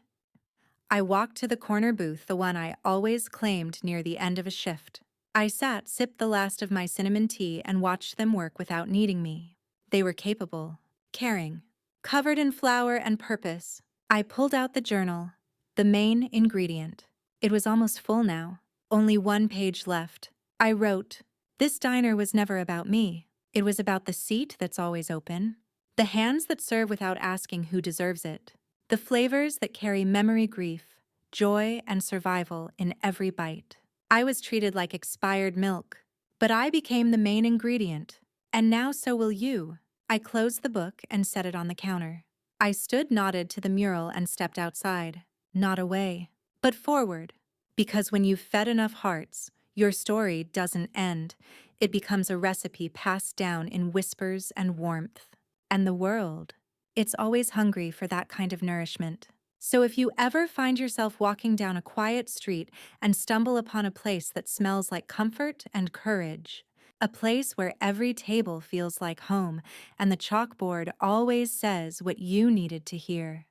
walked to the corner booth, the one I always claimed near the end of a shift. I sat, sipped the last of my cinnamon tea, and watched them work without needing me. They were capable, caring, covered in flour and purpose. I pulled out the journal, the main ingredient. It was almost full now, only one page left. I wrote, "This diner was never about me. It was about the seat that's always open, the hands that serve without asking who deserves it, the flavors that carry memory, grief, joy, and survival in every bite." I was treated like expired milk, but I became the main ingredient. And now so will you. I closed the book and set it on the counter. I stood, nodded to the mural, and stepped outside. Not away, but forward. Because when you've fed enough hearts, your story doesn't end. It becomes a recipe passed down in whispers and warmth. And the world, it's always hungry for that kind of nourishment. So if you ever find yourself walking down a quiet street and stumble upon a place that smells like comfort and courage, a place where every table feels like home and the chalkboard always says what you needed to hear,